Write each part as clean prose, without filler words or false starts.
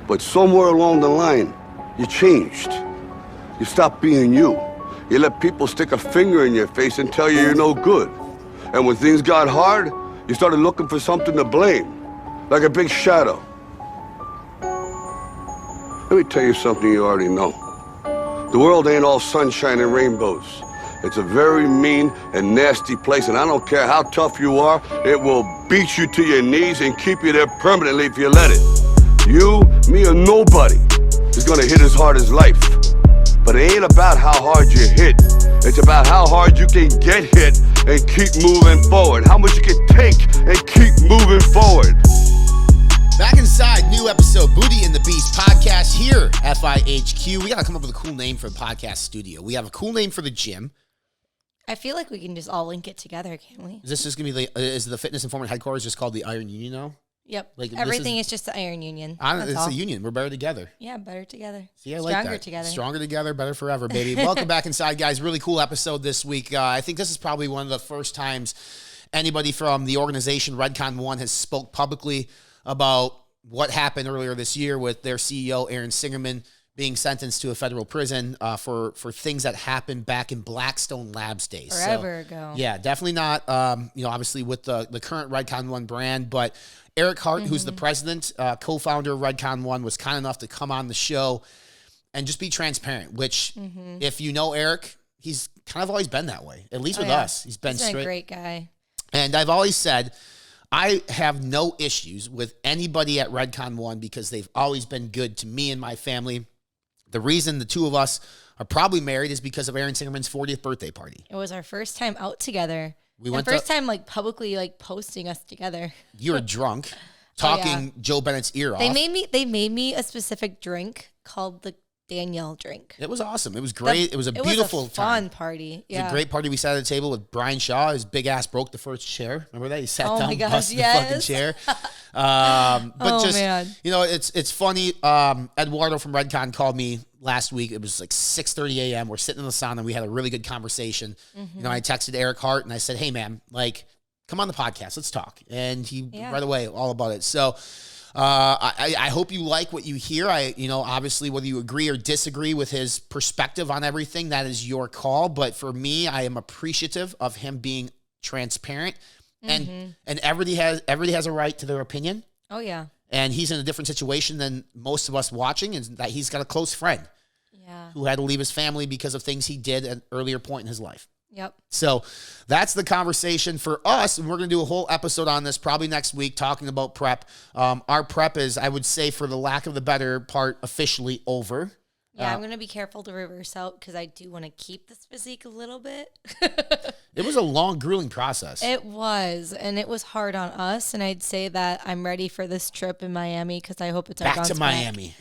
But somewhere along the line, you changed. You stopped being you. You let people stick a finger in your face and tell you you're no good. And when things got hard, you started looking for something to blame, like a big shadow. Let me tell you something you already know. The world ain't all sunshine and rainbows. It's a very mean and nasty place, and I don't care how tough you are, it will beat you to your knees and keep you there permanently if you let it. You, me, or nobody is gonna hit as hard as life. But it ain't about how hard you hit. It's about how hard you can get hit and keep moving forward. How much you can take and keep moving forward. Back inside, new episode, Booty and the Beast podcast here, FIHQ. We got to come up with a cool name for the podcast studio. We have a cool name for the gym. I feel like we can just all link it together, can't we? Is this just going to be is the fitness informant headquarters just called the Iron Union now? Yep. Like everything is just the Iron Union. It's a union. We're better together. Yeah, better together. See, I like that. Stronger together. Stronger together, better forever, baby. Welcome back inside, guys. Really cool episode this week. I think this is probably one of the first times anybody from the organization RedCon1 has spoke publicly about what happened earlier this year with their CEO, Aaron Singerman, being sentenced to a federal prison for things that happened back in Blackstone Labs days. Forever ago. Yeah, definitely not, obviously with the current RedCon1 brand, but Eric Hart, who's the president, co-founder of RedCon1, was kind enough to come on the show and just be transparent, which if you know Eric, he's kind of always been that way, at least with us. He's been straight. He's a great guy. And I've always said, I have no issues with anybody at RedCon1 because they've always been good to me and my family. The reason the two of us are probably married is because of Aaron Singerman's 40th birthday party. It was our first time out together. We went first time publicly posting us together. You were drunk, talking Joe Bennett's ear off. They made me a specific drink called the Danielle drink. It was awesome. It was great. It was a beautiful It was a fun party. Yeah. It was a great party. We sat at a table with Brian Shaw. His big ass broke the first chair. Remember that? He sat down, busted the fucking chair. Man. It's funny. Eduardo from RedCon called me last week. It was like 6:30 a.m. We're sitting in the sauna. We had a really good conveation. I texted Eric Hart and I said, hey, man, come on the podcast. Let's talk. And he right away, all about it. So I hope you like what you hear. Obviously, whether you agree or disagree with his perspective on everything, that is your call. But for me, I am appreciative of him being transparent, and everybody has a right to their opinion. Oh yeah. And he's in a different situation than most of us watching, and that he's got a close friend who had to leave his family because of things he did at an earlier point in his life. Yep. So that's the conversation for us, and we're going to do a whole episode on this probably next week talking about prep. Our prep is, I would say, for the lack of the better part, officially over. Yeah, I'm going to be careful to reverse out because I do want to keep this physique a little bit. It was a long, grueling process. It was, and it was hard on us, and I'd say that I'm ready for this trip in Miami because I hope it's our back to Miami.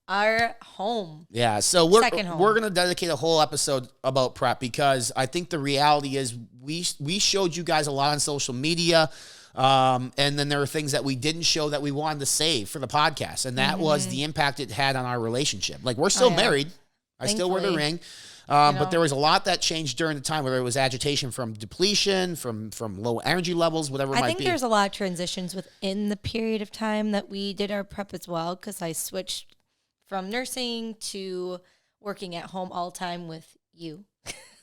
Our home. Yeah, so we're home. We're going to dedicate a whole episode about prep because I think the reality is we showed you guys a lot on social media, and then there are things that we didn't show that we wanted to save for the podcast, and that was the impact it had on our relationship. We're still married. I still wear the ring. But there was a lot that changed during the time, whether it was agitation from depletion, from low energy levels, whatever it might be. I think there's a lot of transitions within the period of time that we did our prep as well because I switched from nursing to working at home all the time with you.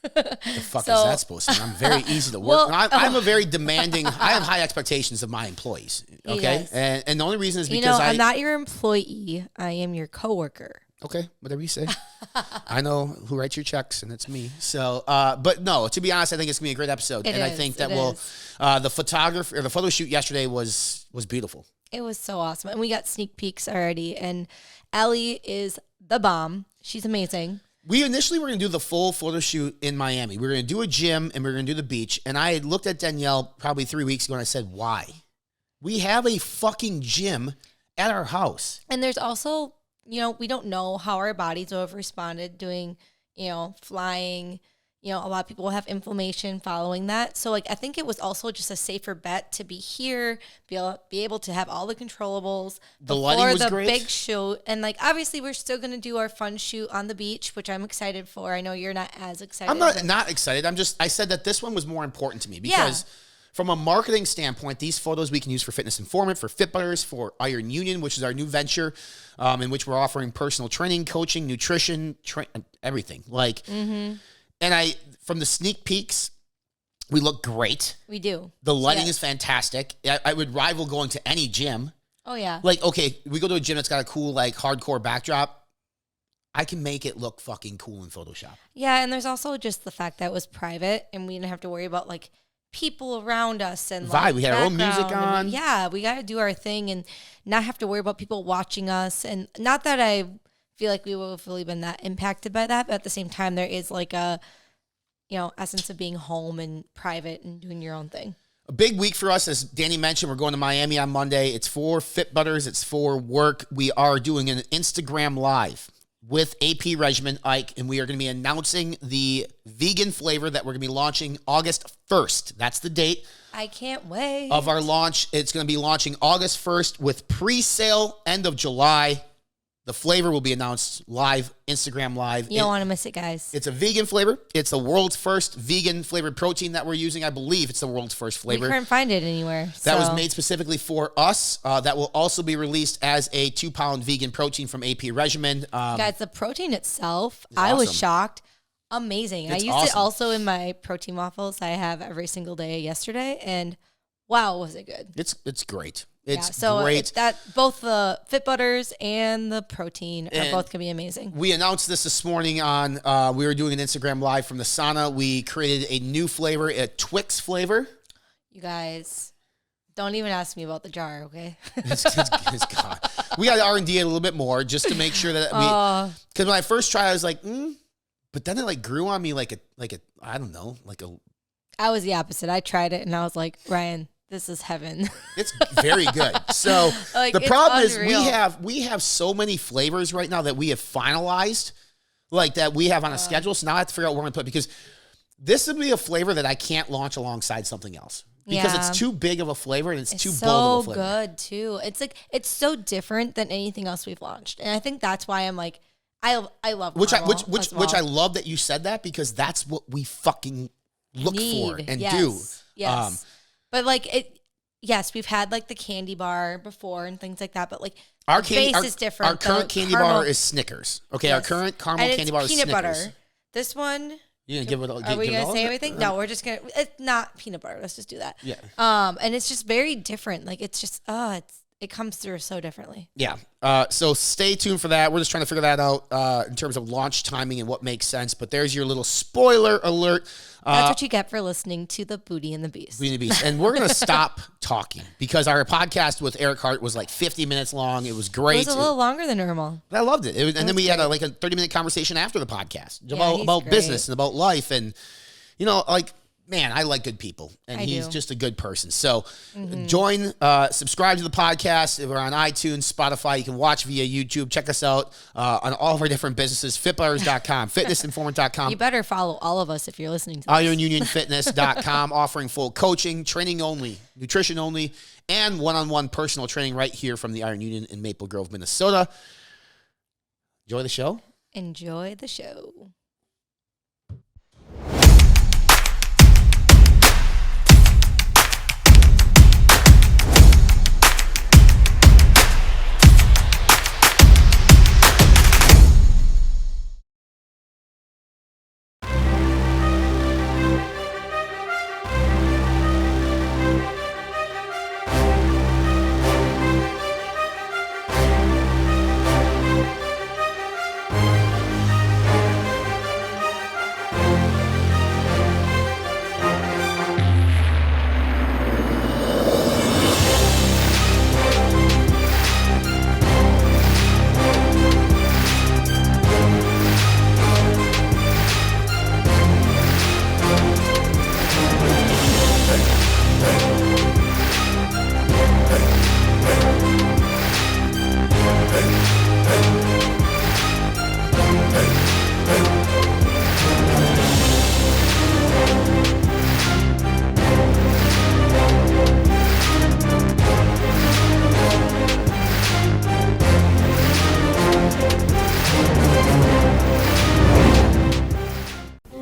The fuck is that supposed to mean? I'm very easy to work. I'm a very demanding. I have high expectations of my employees. Okay, and the only reason is because I'm not your employee. I am your coworker. Okay, whatever you say. I know who writes your checks, and it's me. So, but no, to be honest, I think it's gonna be a great episode, I think that the photographer or the photo shoot yesterday was beautiful. It was so awesome, and we got sneak peeks already. And Ellie is the bomb. She's amazing. We initially were going to do the full photo shoot in Miami. We were going to do a gym and we were going to do the beach. And I had looked at Danielle probably 3 weeks ago and I said, why? We have a fucking gym at our house. And there's also, we don't know how our bodies will have responded doing, flying. A lot of people will have inflammation following that. So, I think it was also just a safer bet to be here, be able to have all the controllables. The lighting was great. Big shoot. And, obviously, we're still going to do our fun shoot on the beach, which I'm excited for. I know you're not as excited. I'm not excited. I said that this one was more important to me because from a marketing standpoint, these photos we can use for Fitness Informant, for Fit Butters, for Iron Union, which is our new venture, in which we're offering personal training, coaching, nutrition, everything. Like, and from the sneak peeks, we look great. We do. The lighting is fantastic. I would rival going to any gym. Oh, yeah. Like, okay, we go to a gym that's got a cool, like, hardcore backdrop. I can make it look fucking cool in Photoshop. Yeah, and there's also just the fact that it was private and we didn't have to worry about, like, people around us and vibe. We had our own music on. We got to do our thing and not have to worry about people watching us. And not that I feel like we would have really been that impacted by that, but at the same time, there is like a, essence of being home and private and doing your own thing. A big week for us, as Danny mentioned. We're going to Miami on Monday. It's for Fit Butters. It's for work. We are doing an Instagram Live with AP Regimen Ike, and we are going to be announcing the vegan flavor that we're going to be launching August 1st. That's the date. I can't wait. Of our launch. It's going to be launching August 1st with pre-sale end of July. The flavor will be announced live, Instagram Live. You don't want to miss it, guys. It's a vegan flavor. It's the world's first vegan flavored protein that we're using. I believe it's the world's first flavor. We couldn't find it anywhere. That was made specifically for us. That will also be released as a 2-pound vegan protein from AP Regimen. Guys, the protein itself, I was shocked. Amazing. I used it also in my protein waffles I have every single day yesterday, and wow, was it good. It's great. It's great. That both the Fit Butters and the protein are both gonna be amazing. We announced this morning on. We were doing an Instagram Live from the sauna. We created a new flavor, a Twix flavor. You guys, don't even ask me about the jar, okay? it's gone. We got to R&D a little bit more just to make sure that because when I first tried, I was like, but then it like grew on me like a I don't know, like a. I was the opposite. I tried it and I was like, Ryan, this is heaven. It's very good. So the problem is we have so many flavors right now that we have finalized, like that we have on a schedule. So now I have to figure out where I'm going to put, because this would be a flavor that I can't launch alongside something else because it's too big of a flavor and it's too bold of a flavor. So good too. It's like, it's so different than anything else we've launched. And I think that's why I'm like, I love caramel which I love that you said that, because that's what we fucking look for and do. Yes. But like we've had like the candy bar before and things like that, but like our base is different. Our current candy bar is Snickers. Okay, yes. Our current caramel candy bar is Snickers. Peanut butter. This one. You gonna give it? Are we gonna say everything? No, we're just gonna. It's not peanut butter. Let's just do that. Yeah. And it's just very different. Like it's just it comes through so differently. Yeah. So stay tuned for that. We're just trying to figure that out in terms of launch timing and what makes sense. But there's your little spoiler alert. That's what you get for listening to the Booty and the Beast. Booty and the Beast. And we're going to stop talking because our podcast with Eric Hart was like 50 minutes long. It was great. It was a little longer than normal. I loved it. And then we had a 30-minute conversation after the podcast about business and about life. And, man, I like good people, and he's just a good person. So join, subscribe to the podcast. We're on iTunes, Spotify. You can watch via YouTube. Check us out on all of our different businesses, fitbutters.com, fitnessinformant.com. You better follow all of us if you're listening to this. IronUnionFitness.com, offering full coaching, training only, nutrition only, and one-on-one personal training right here from the Iron Union in Maple Grove, Minnesota. Enjoy the show. Enjoy the show.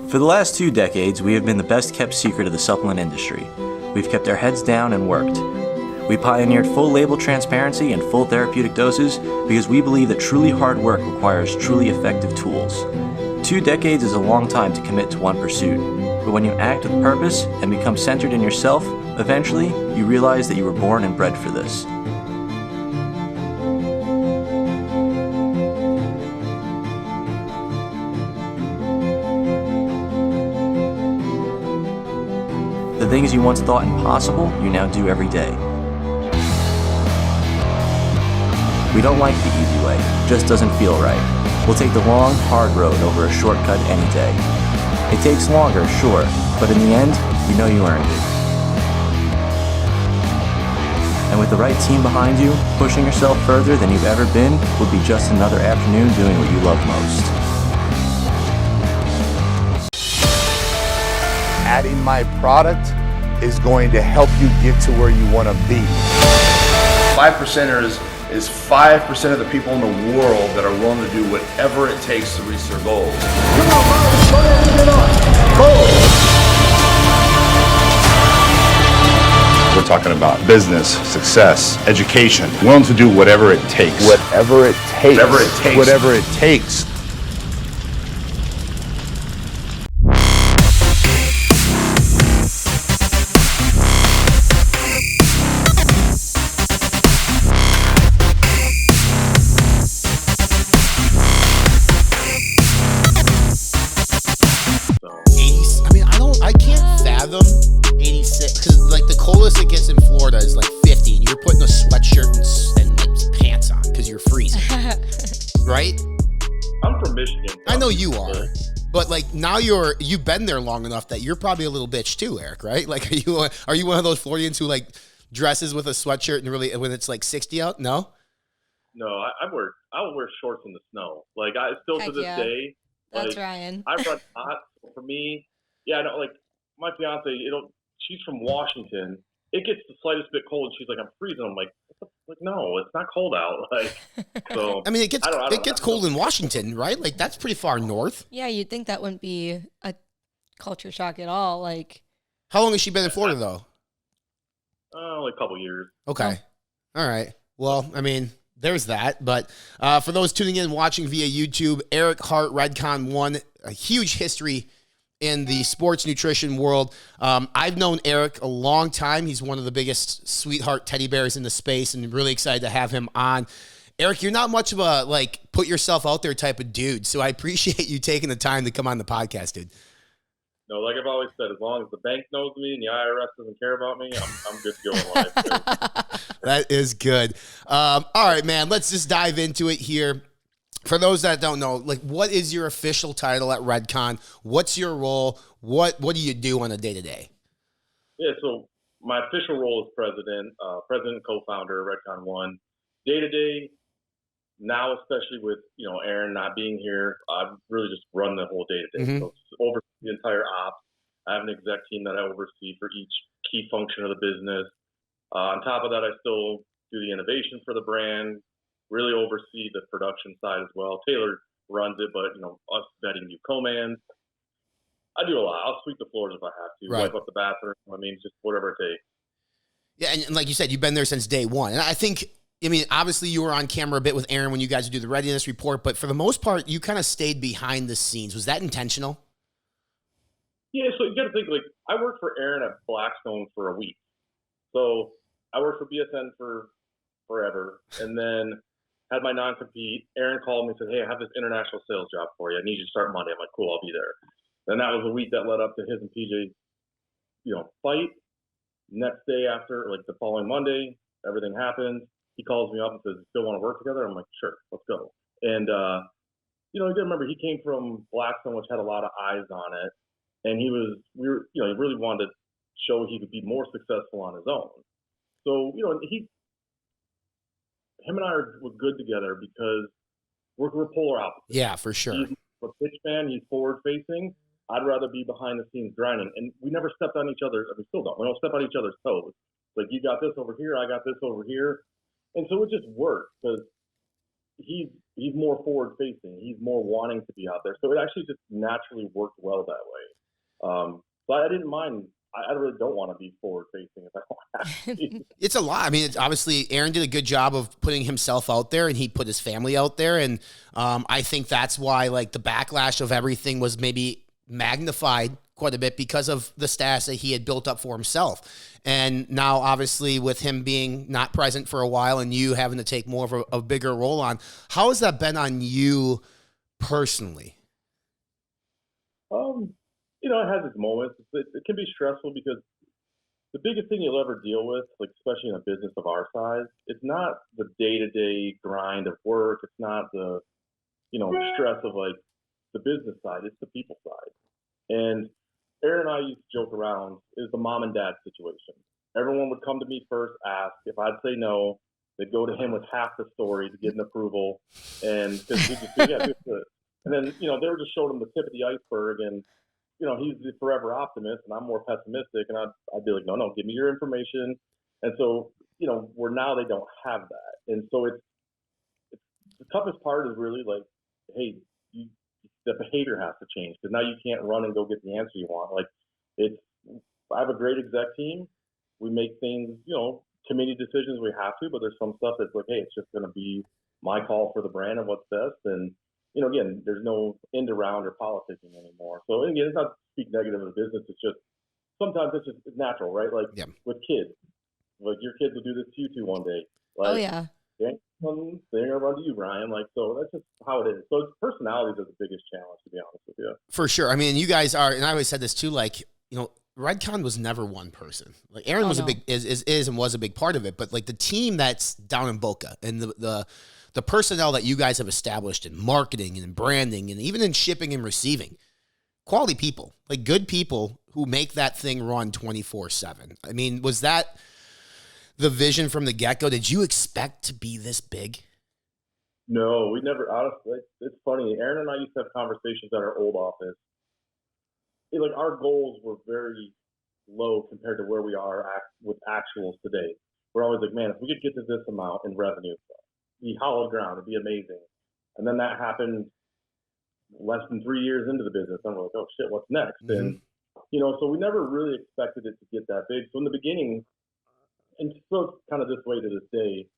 For the last 2 decades, we have been the best kept secret of the supplement industry. we've kept our heads down and worked. We pioneered full label transparency and full therapeutic doses because we believe that truly hard work requires truly effective tools. 2 decades is a long time to commit to one pursuit, but when you act with purpose and become centered in yourself, eventually you realize that you were born and bred for this. The things you once thought impossible, you now do every day. We don't like the easy way, it just doesn't feel right. We'll take the long, hard road over a shortcut any day. It takes longer, sure, but in the end, you know you earned it. And with the right team behind you, pushing yourself further than you've ever been would be just another afternoon doing what you love most. Adding my product is going to help you get to where you want to be. 5%ers is 5% of the people in the world that are willing to do whatever it takes to reach their goals. Come on, we're talking about business, success, education, willing to do whatever it takes. Whatever it takes. Whatever it takes. Whatever it takes. I can't fathom 86 because like the coldest it gets in Florida is like 50, and you're putting a sweatshirt and like, pants on because you're freezing, right? I'm from Michigan. So I know you are, but like now you've been there long enough that you're probably a little bitch too, Eric. Right? Like, are you one of those Floridians who like dresses with a sweatshirt and really when it's like 60 out? No. No, I will wear shorts in the snow. Like I still Heck to this yeah. day. That's like, Ryan. I run hot. For me, yeah, no, like my fiance, she's from Washington. It gets the slightest bit cold, and she's like, "I'm freezing." I'm like, no, it's not cold out. Like, so I mean, it gets gets cold in Washington, right? Like that's pretty far north. Yeah, you'd think that wouldn't be a culture shock at all. Like, How long has she been in Florida though? Like a couple years. Okay. All right. Well, I mean, there's that. But for those tuning in watching via YouTube, Eric Hart, RedCon1, a huge history in the sports nutrition world. I've known Eric a long time. He's one of the biggest sweetheart teddy bears in the space, and really excited to have him on. Eric, you're not much of a, like, put yourself out there type of dude, so I appreciate you taking the time to come on the podcast, dude. No, like I've always said, as long as the bank knows me and the IRS doesn't care about me, I'm good to go in life. That is good. All right, man, let's just dive into it here. For those that don't know, like, what is your official title at RedCon? What's your role? What do you do on a day-to-day? Yeah, so my official role is president and co-founder of RedCon1. Day-to-day, now especially with, Aaron not being here, I really just run the whole day-to-day. Mm-hmm. So it's oversee the entire ops. I have an exec team that I oversee for each key function of the business. On top of that, I still do the innovation for the brand, really oversee the production side as well. Taylor runs it, but us vetting new co-mans. I do a lot. I'll sweep the floors if I have to, Right. wipe up the bathroom. I mean, just whatever it takes. Yeah, and like you said, you've been there since day one. And I think, obviously you were on camera a bit with Aaron when you guys would do the readiness report, but for the most part, you kind of stayed behind the scenes. Was that intentional? Yeah, so you got to think, like, I worked for Aaron at Blackstone for a week. So I worked for BSN for forever, and then had my non-compete. Aaron called me and said, "Hey, I have this international sales job for you. I need you to start Monday." I'm like, "Cool, I'll be there." Then that was a week that led up to his and PJ's, fight. Next day after, like the following Monday, everything happens. He calls me up and says, "Still want to work together?" I'm like, "Sure, let's go." And, you got to remember, he came from Blackstone, which had a lot of eyes on it. And he really wanted to show he could be more successful on his own. So, him and I were good together because we're polar opposites. Yeah, for sure. He's a pitch man. He's forward facing. I'd rather be behind the scenes grinding. And we never stepped on each other. We still don't. We don't step on each other's toes. Like, you got this over here. I got this over here. And so it just worked because he's more forward facing. He's more wanting to be out there. So it actually just naturally worked well that way. So I didn't mind I really don't want to be forward facing if I don't have to. It's a lot. I mean, it's obviously Aaron did a good job of putting himself out there, and he put his family out there. And I think that's why like the backlash of everything was maybe magnified quite a bit because of the status that he had built up for himself. And now obviously with him being not present for a while and you having to take more of a bigger role on, how has that been on you personally? It has its moments. It can be stressful because the biggest thing you'll ever deal with, like especially in a business of our size, it's not the day-to-day grind of work. It's not the, stress of like the business side. It's the people side. And Aaron and I used to joke around. It was the mom and dad situation. Everyone would come to me first, ask. If I'd say no, they'd go to him with half the story to get an approval. And because we just, yeah, do it. And then, they were just showing him the tip of the iceberg. And, he's the forever optimist, and I'm more pessimistic. And I'd be like, no, give me your information. And so, where now they don't have that. And so it's the toughest part is really like, hey, the behavior has to change because now you can't run and go get the answer you want. Like I have a great exec team. We make things, committee decisions we have to, but there's some stuff that's like, hey, it's just going to be my call for the brand and what's best. And, again, there's no end around or politicking anymore. So again, it's not to speak negative of the business. It's just, sometimes it's natural, right? Like with kids, like your kids will do this to you too one day. Like, oh yeah. They're going to run to you, Brian. Like, so that's just how it is. So it's personalities are the biggest challenge, to be honest with you. For sure. I mean, you guys are, and I always said this too, like, RedCon was never one person. Like Aaron was a big, is and was a big part of it, but like the team that's down in Boca and the personnel that you guys have established in marketing and in branding and even in shipping and receiving, quality people, like good people who make that thing run 24/7. I mean, was that the vision from the get-go? Did you expect to be this big? No, we never. Honestly, it's funny. Aaron and I used to have conversations at our old office. Like our goals were very low compared to where we are with actuals today. We're always like, man, if we could get to this amount in revenue, be hollow ground, it'd be amazing. And then that happened less than 3 years into the business. I'm like, oh shit, what's next? And so we never really expected it to get that big. So in the beginning, and still it's kind of this way to this day,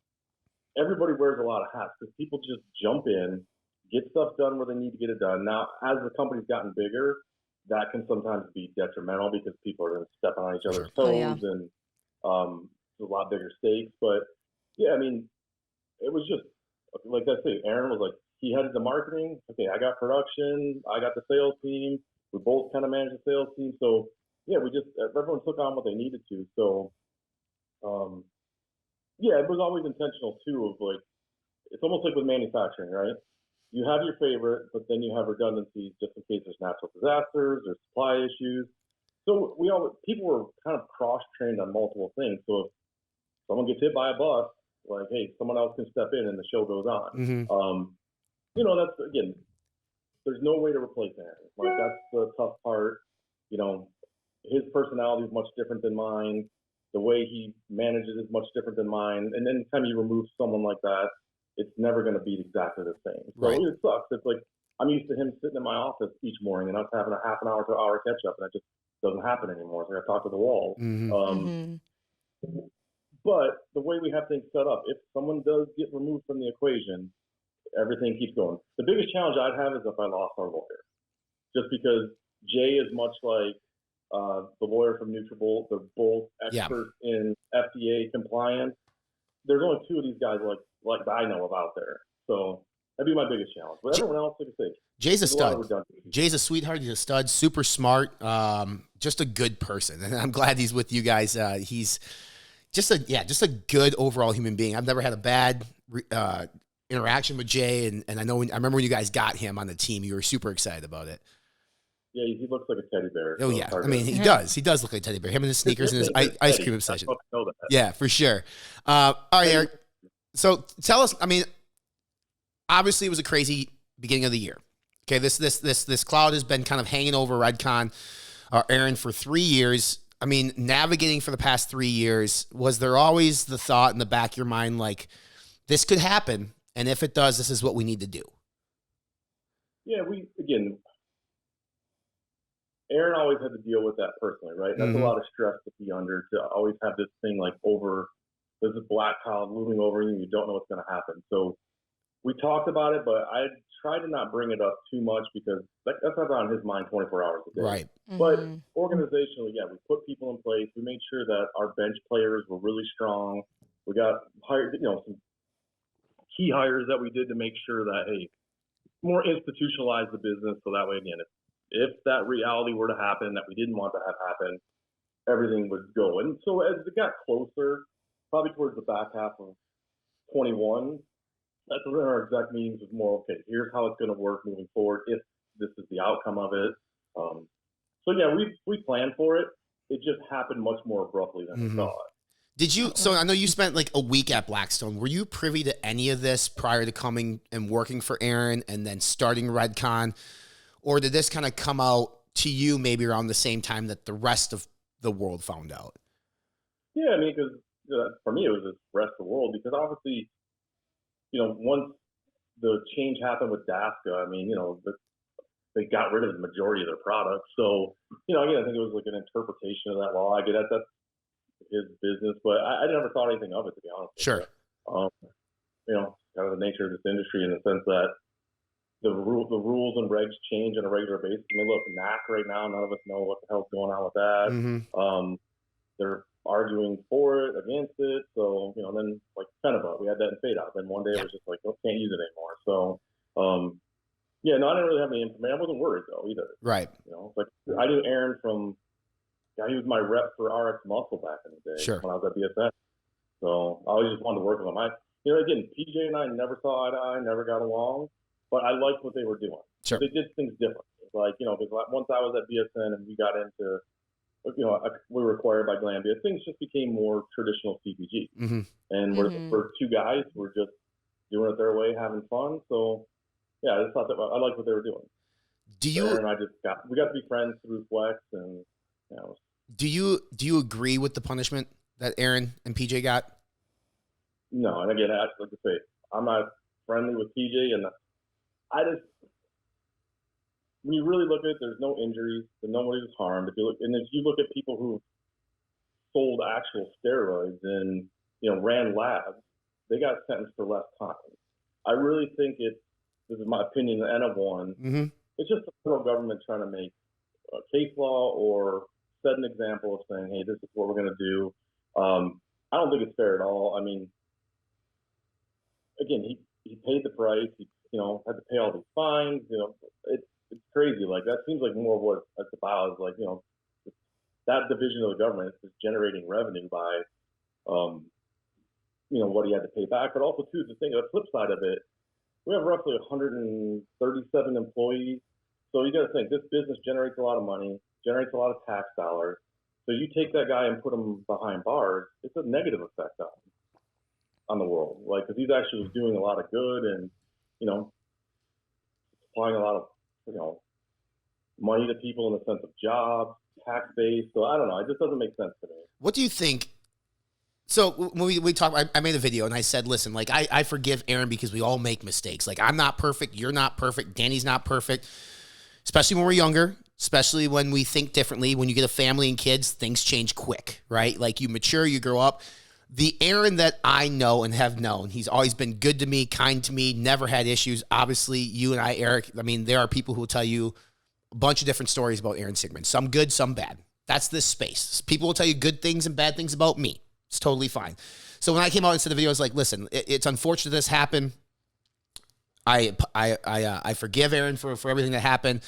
everybody wears a lot of hats because people just jump in, get stuff done where they need to get it done. Now, as the company's gotten bigger, that can sometimes be detrimental because people are stepping on each other's toes and a lot bigger stakes. But yeah, I mean, it was just like I say, Aaron was like, he headed the marketing. Okay, I got production, I got the sales team. We both kind of managed the sales team. So yeah, everyone took on what they needed to. So yeah, it was always intentional too of like, it's almost like with manufacturing, right? You have your favorite, but then you have redundancies just in case there's natural disasters or supply issues. So people were kind of cross-trained on multiple things. So if someone gets hit by a bus, like, hey, someone else can step in and the show goes on. That's, again, there's no way to replace Aaron. Like, that's the tough part. His personality is much different than mine. The way he manages is much different than mine. And anytime you remove someone like that, it's never going to be exactly the same. So it sucks. It's like I'm used to him sitting in my office each morning and us having a half an hour to an hour catch up, and it just doesn't happen anymore. So I talk to the wall. But the way we have things set up, if someone does get removed from the equation, everything keeps going. The biggest challenge I'd have is if I lost our lawyer, just because Jay is much like the lawyer from Nutrabolt. They're both experts in FDA compliance. There's only two of these guys like I know of out there. So that'd be my biggest challenge. But everyone else, like I say, Jay's a stud. Jay's a sweetheart. He's a stud. Super smart. Just a good person, and I'm glad he's with you guys. He's just a good overall human being. I've never had a bad interaction with Jay, and I remember when you guys got him on the team, you were super excited about it. Yeah, he looks like a teddy bear. Oh, yeah. I mean, he does. He does look like a teddy bear. Him and his sneakers and his ice cream obsession. Yeah, for sure. All right, Eric. So tell us, I mean, obviously it was a crazy beginning of the year. Okay, this cloud has been kind of hanging over RedCon, Aaron, for 3 years. I mean, navigating for the past 3 years, was there always the thought in the back of your mind, like, this could happen, and if it does, this is what we need to do? Yeah, Aaron always had to deal with that personally, right? That's a lot of stress to be under, to always have this thing like over, there's this black cloud looming over you and you don't know what's going to happen. So we talked about it, but I tried to not bring it up too much because that's not on his mind 24 hours a day. Right. But organizationally, yeah, we put people in place. We made sure that our bench players were really strong. We got hired, some key hires that we did to make sure that, hey, more institutionalize the business. So that way, again, if that reality were to happen that we didn't want to have happen, everything would go. And so as it got closer, probably towards the back half of 21, that's when our exec meetings was more, okay, here's how it's going to work moving forward if this is the outcome of it. So yeah, we planned for it. It just happened much more abruptly than we thought. Did you, so I know you spent like a week at Blackstone. Were you privy to any of this prior to coming and working for Aaron and then starting RedCon? Or did this kind of come out to you maybe around the same time that the rest of the world found out? Yeah, I mean, because for me, it was the rest of the world because obviously, once the change happened with DASCA, I mean, they got rid of the majority of their products. So, again, I think it was like an interpretation of that law. I get that that's his business, but I never thought anything of it, to be honest. Sure. Kind of the nature of this industry in the sense that the rules and regs change on a regular basis. I mean, look, NAC right now, none of us know what the hell's going on with that. They're arguing for it, against it. So, then like Fenaba, we had that in fade out. Then one day it was just like, oh, can't use it anymore. So, yeah, no, I didn't really have any information. I wasn't worried though either. Right. Like I knew Aaron from, he was my rep for RX Muscle back in the day when I was at BSN. So I always just wanted to work with him. Again, PJ and I never saw eye to eye, never got along, but I liked what they were doing. Sure. They did things different. Like, because once I was at BSN and we got into, we were acquired by Glanbia, things just became more traditional CPG. And we're two guys, we're just doing it their way, having fun. So, yeah, I just thought that I liked what they were doing. And we got to be friends through Flex, and Do you agree with the punishment that Aaron and PJ got? No, and again, like I say, I'm not friendly with PJ, and when you really look at it, there's no injuries, and nobody was harmed. If you look at people who sold actual steroids and ran labs, they got sentenced for less time. I really think this is my opinion, the N of one. It's just the federal government trying to make a case law or set an example of saying, hey, this is what we're going to do. I don't think it's fair at all. I mean, again, he paid the price. He had to pay all these fines. It's crazy. Like that seems like more of what it's about is like that division of the government is generating revenue by what he had to pay back. But also too, the flip side of it, we have roughly 137 employees. So you got to think this business generates a lot of money, generates a lot of tax dollars. So you take that guy and put him behind bars, it's a negative effect on the world. Like, because he's actually doing a lot of good and, supplying a lot of, money to people in the sense of jobs, tax base. So I don't know. It just doesn't make sense to me. What do you think? So when we talked, I made a video and I said, listen, like I forgive Aaron because we all make mistakes. Like I'm not perfect. You're not perfect. Danny's not perfect, especially when we're younger. Especially when we think differently. When you get a family and kids, things change quick, right? Like you mature, you grow up. The Aaron that I know and have known, he's always been good to me, kind to me, never had issues. Obviously, you and I, Eric, I mean, there are people who will tell you a bunch of different stories about Aaron Singerman. Some good, some bad. That's this space. People will tell you good things and bad things about me. It's totally fine. So when I came out into the video, I was like, listen, it's unfortunate this happened. I forgive Aaron for everything that happened.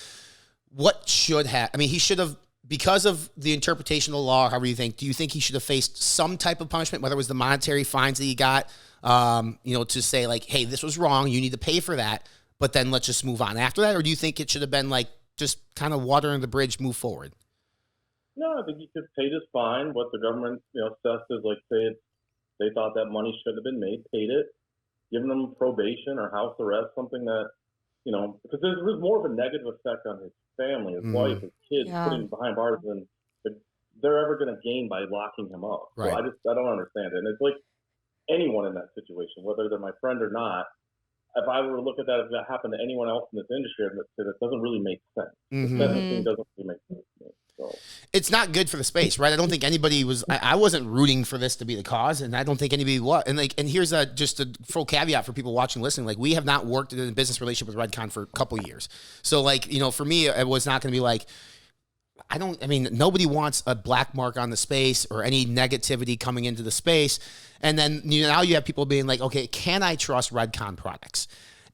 What should have, I mean, he should have, because of the interpretation of the law, however you think, do you think he should have faced some type of punishment, whether it was the monetary fines that he got, to say like, hey, this was wrong, you need to pay for that, but then let's just move on after that? Or do you think it should have been like, just kind of water under the bridge, move forward? No, I think he could pay his fine. What the government, assessed is like, say they thought that money shouldn't have been made, paid it, given them probation or house arrest, something that, because there was more of a negative effect on his family, his wife, his kids, putting him behind bars than they're ever going to gain by locking him up. Right. So I don't understand it. And it's like anyone in that situation, whether they're my friend or not, if I were to look at that, if that happened to anyone else in this industry, that doesn't really make sense. Mhm. The thing doesn't really make sense to me. So. It's not good for the space, right? I don't think anybody was. I wasn't rooting for this to be the cause, and I don't think anybody was. And here's just a full caveat for people watching, listening. Like, we have not worked in a business relationship with RedCon for a couple years, so like, you know, for me, it was not going to be like. I mean, nobody wants a black mark on the space or any negativity coming into the space. And then now you have people being like, okay, can I trust RedCon products?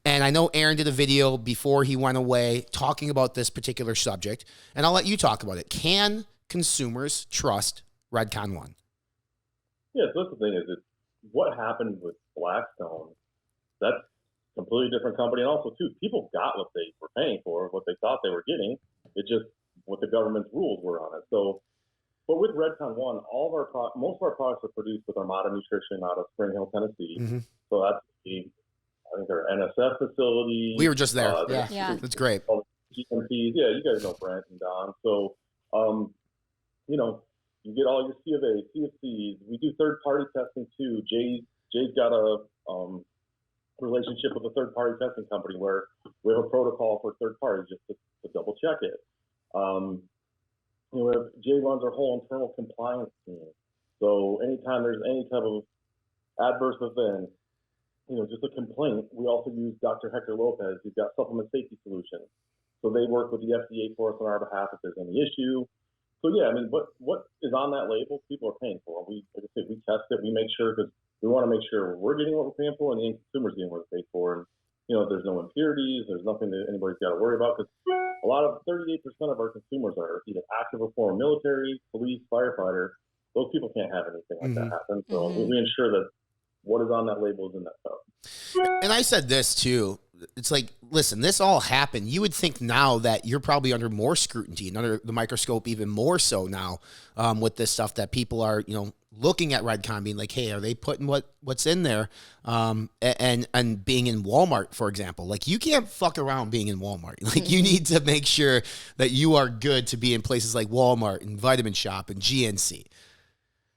And I know Aaron did a video before he went away talking about this particular subject, and I'll let you talk about it. Can consumers trust RedCon1? Yeah, so that's the thing is, what happened with Blackstone, that's a completely different company. And also, too, people got what they were paying for, what they thought they were getting. It just what the government's rules were on it. So, but with RedCon1, most of our products are produced with Armada Nutrition out of Spring Hill, Tennessee. Mm-hmm. So that's I think their NSF facility. We were just there. Yeah. That's great. GMPs. Yeah, you guys know Brent and Don. So, you know, you get all your C of A, CFCs. We do third-party testing too. Jay's got a relationship with a third-party testing company where we have a protocol for third parties just to double check it. You know, Jay runs our whole internal compliance team. So anytime there's any type of adverse event, you know, just a complaint, we also use Dr. Hector Lopez. He's got Supplement Safety Solutions. So they work with the FDA for us on our behalf if there's any issue. So yeah, I mean, what is on that label, people are paying for. Like I said, we test it, we make sure, because we want to make sure we're getting what we're paying for and the end consumer's getting what they're paid for. And, you know, there's no impurities, there's nothing that anybody's got to worry about, because a lot of 38% of our consumers are either active or former military, police, firefighter. Those people can't have anything like that happen. So we ensure that what is on that label is in that cup. And I said this too. It's like, listen, this all happened. You would think now that you're probably under more scrutiny and under the microscope even more so now with this stuff, that people are, you know, looking at RedCon being like, hey, are they putting what's in there? And being in Walmart, for example, like, you can't fuck around being in Walmart. Like, you need to make sure that you are good to be in places like Walmart and Vitamin Shop and GNC.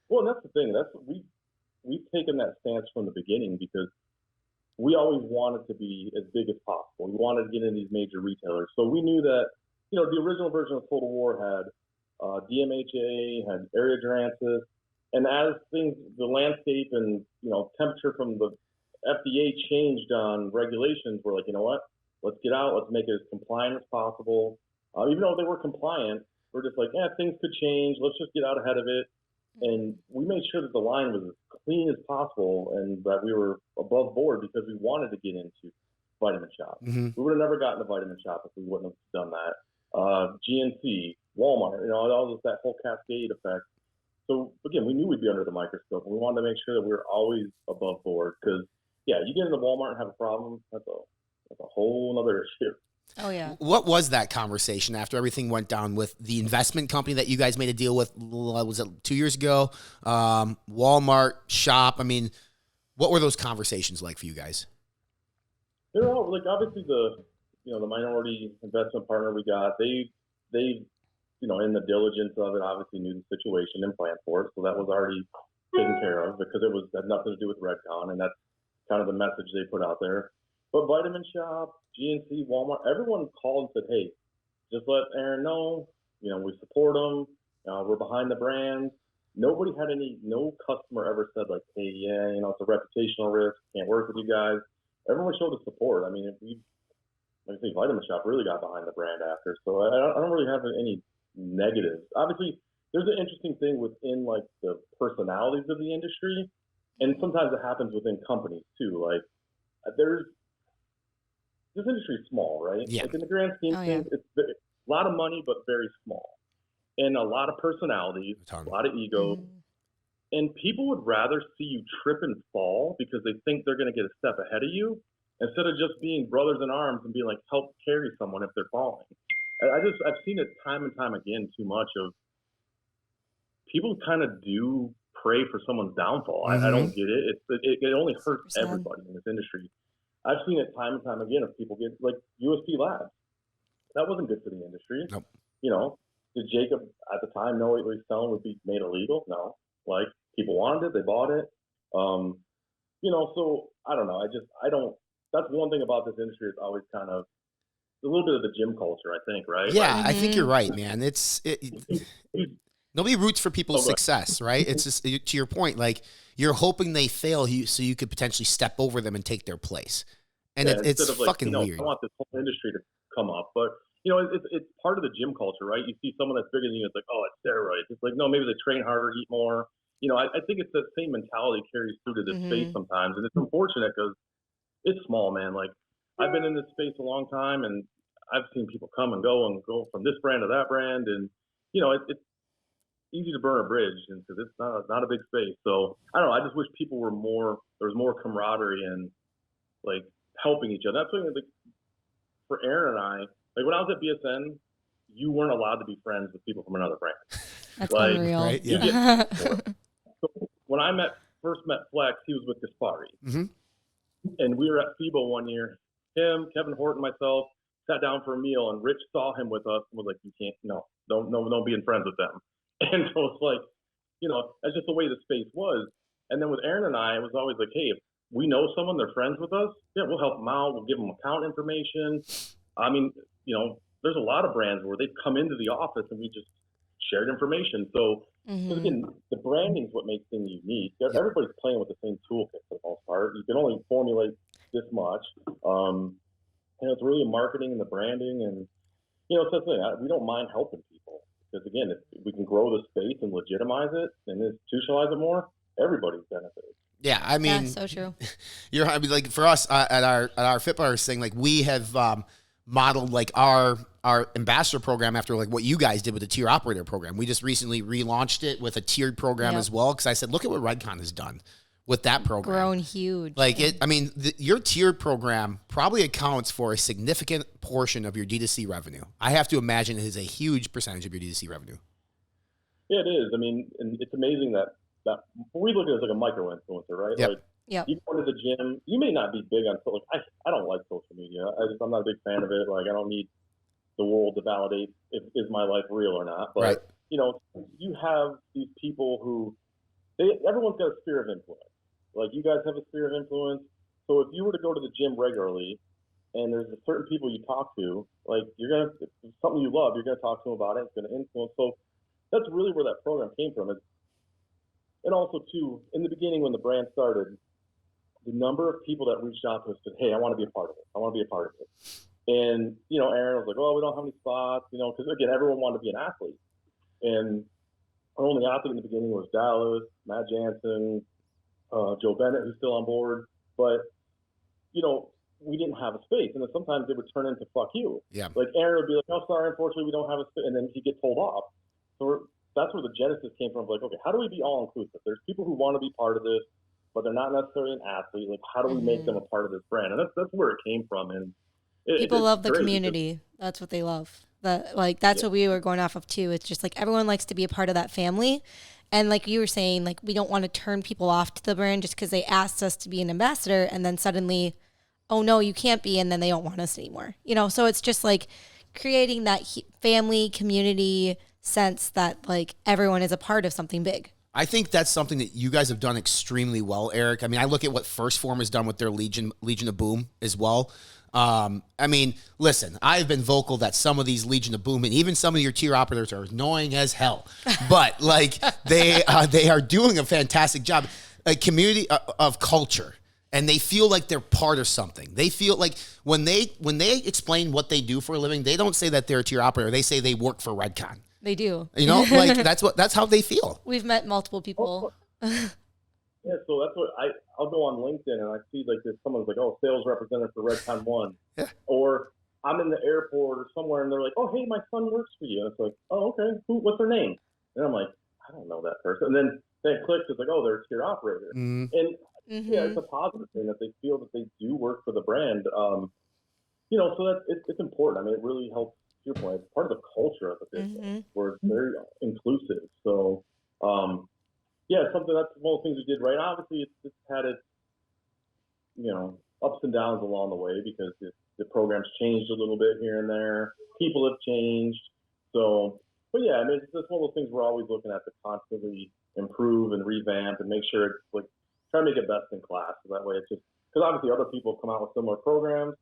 Well, and that's the thing. We've taken that stance from the beginning because we always wanted to be as big as possible. We wanted to get in these major retailers. So we knew that, you know, the original version of Total War had DMHA, had area Durancis, and as the landscape and, you know, temperature from the FDA changed on regulations, we're like, you know what, let's get out, let's make it as compliant as possible. Even though they were compliant, we're just like, yeah, things could change, let's just get out ahead of it. And we made sure that the line was as clean as possible and that we were above board because we wanted to get into Vitamin Shop. We would have never gotten to Vitamin Shop if we wouldn't have done that. GNC, Walmart, you know, all this, that whole cascade effect. So again, we knew we'd be under the microscope, and we wanted to make sure that we were always above board. Because yeah, you get into Walmart and have a problem, that's a whole other issue. Oh yeah. What was that conversation after everything went down with the investment company that you guys made a deal with? Was it 2 years ago? Walmart, Shop. I mean, what were those conversations like for you guys? They're all like, obviously the minority investment partner we got, they you know, in the diligence of it, obviously knew the situation and planned for it. So that was already taken care of because it had nothing to do with RedCon, and that's kind of the message they put out there. But Vitamin Shop, GNC, Walmart, everyone called and said, hey, just let Aaron know, you know, we support him. We're behind the brand. No customer ever said like, hey, yeah, you know, it's a reputational risk. Can't work with you guys. Everyone showed the support. I mean, I think Vitamin Shop really got behind the brand after. So I don't really have any negatives. Obviously, there's an interesting thing within like the personalities of the industry. And sometimes it happens within companies too. Like this industry is small, right? Yeah. Like in the grand scheme of things, it's a lot of money, but very small. And a lot of personalities, a lot of egos. And people would rather see you trip and fall because they think they're going to get a step ahead of you instead of just being brothers in arms and being like, help carry someone if they're falling. I've seen it time and time again too much of people kind of do pray for someone's downfall. I don't get it. It only hurts 100%. Everybody in this industry. I've seen it time and time again of people get like USP Labs. That wasn't good for the industry. Nope. You know, did Jacob at the time know what he was selling would be made illegal? No. Like people wanted it, they bought it. You know, so I don't know. I don't that's one thing about this industry. It's always kind of a little bit of the gym culture, I think, right? Yeah, I think you're right, man. Nobody roots for people's success, right? It's just to your point, like you're hoping they fail so you could potentially step over them and take their place. And it's fucking weird. I want this whole industry to come up, but it's part of the gym culture, right? You see someone that's bigger than you, it's like, oh, it's steroids. It's like, no, maybe they train harder, eat more. I think it's the same mentality carries through to this space sometimes, and it's unfortunate because it's small, man. Like I've been in this space a long time, and I've seen people come and go from this brand to that brand, and it's easy to burn a bridge because it's not a big space. So I don't know. I just wish people were there was more camaraderie and like helping each other. That's something like for Aaron and I. Like when I was at BSN, you weren't allowed to be friends with people from another brand. That's like, unreal. Right? Yeah. So when I first met Flex, he was with Gaspari. Mm-hmm. And we were at FIBO one year. Him, Kevin Hort, and myself sat down for a meal, and Rich saw him with us and was like, "You can't, don't be in friends with them." And so it's like, that's just the way the space was. And then with Aaron and I, it was always like, hey, if we know someone, they're friends with us, yeah, we'll help them out. We'll give them account information. I mean, there's a lot of brands where they've come into the office and we just shared information. So again, the branding is what makes things unique. Everybody's playing with the same toolkit for the most part. You can only formulate this much. And it's really the marketing and the branding. And, it's the thing. We don't mind helping people because, again, if we can grow the space and legitimize it and institutionalize it more, everybody's benefited. Yeah, I mean, yeah, so true. Like for us at our Fit Brothers thing, like we have modeled like our ambassador program after like what you guys did with the tier operator program. We just recently relaunched it with a tiered program as well because I said, look at what RedCon has done with that program. Grown huge. Like your tiered program probably accounts for a significant portion of your D2C revenue. I have to imagine it is a huge percentage of your D2C revenue. Yeah, it is. I mean, and it's amazing that we look at it as like a micro influencer, right? Yep. Like, you go to the gym, you may not be big on social. I don't like social media. I'm not a big fan of it. Like, I don't need the world to validate is my life real or not. But right. You have these people who everyone's got a sphere of influence. Like you guys have a sphere of influence. So if you were to go to the gym regularly, and there's certain people you talk to, like if it's something you love, you're gonna talk to them about it. It's gonna influence. So that's really where that program came from. And also too, in the beginning when the brand started, the number of people that reached out to us said, "Hey, I want to be a part of it. I want to be a part of it." And Aaron was like, "Oh, we don't have any spots," because again, everyone wanted to be an athlete. And our only athlete in the beginning was Dallas, Matt Jansen, Joe Bennett, who's still on board. But we didn't have a space, and then sometimes it would turn into "fuck you." Yeah. Like Aaron would be like, "Oh, sorry, unfortunately, we don't have a space," and then he'd get told off. So that's where the genesis came from. Like, okay, how do we be all inclusive? There's people who want to be part of this, but they're not necessarily an athlete. Like, how do we make them a part of this brand? And that's where it came from. And people love the community. That's what they love. That's what we were going off of too. It's just like everyone likes to be a part of that family. And like you were saying, like we don't want to turn people off to the brand just because they asked us to be an ambassador and then suddenly, oh no, you can't be, and then they don't want us anymore. So it's just like creating that family community sense that like everyone is a part of something big. I think that's something that you guys have done extremely well, Eric. I mean, I look at what First Form has done with their Legion of Boom as well. I mean, listen, I've been vocal that some of these Legion of Boom and even some of your tier operators are annoying as hell, but like they are doing a fantastic job. A community of culture, and they feel like they're part of something. They feel like when they explain what they do for a living, they don't say that they're a tier operator. They say they work for RedCon. They do. Like that's how they feel. We've met multiple people. Yeah, so that's what I'll go on LinkedIn and I see like this, someone's like, "Oh, sales representative for RedCon1," or I'm in the airport or somewhere and they're like, "Oh, hey, my son works for you." And it's like, "Oh, okay, what's their name?" And I'm like, "I don't know that person." And then it clicks, it's like, "Oh, they're a tier operator," and yeah, it's a positive thing that they feel that they do work for the brand. So it's important. I mean, it really helps. To your point, it's part of the culture of the business where it's very inclusive. So. Something that's one of the things we did right. Obviously, it's had its, ups and downs along the way because the program's changed a little bit here and there. People have changed. So, but yeah, I mean, it's just one of those things we're always looking at to constantly improve and revamp and make sure it's like try to make it best in class. So that way, it's just obviously other people come out with similar programs,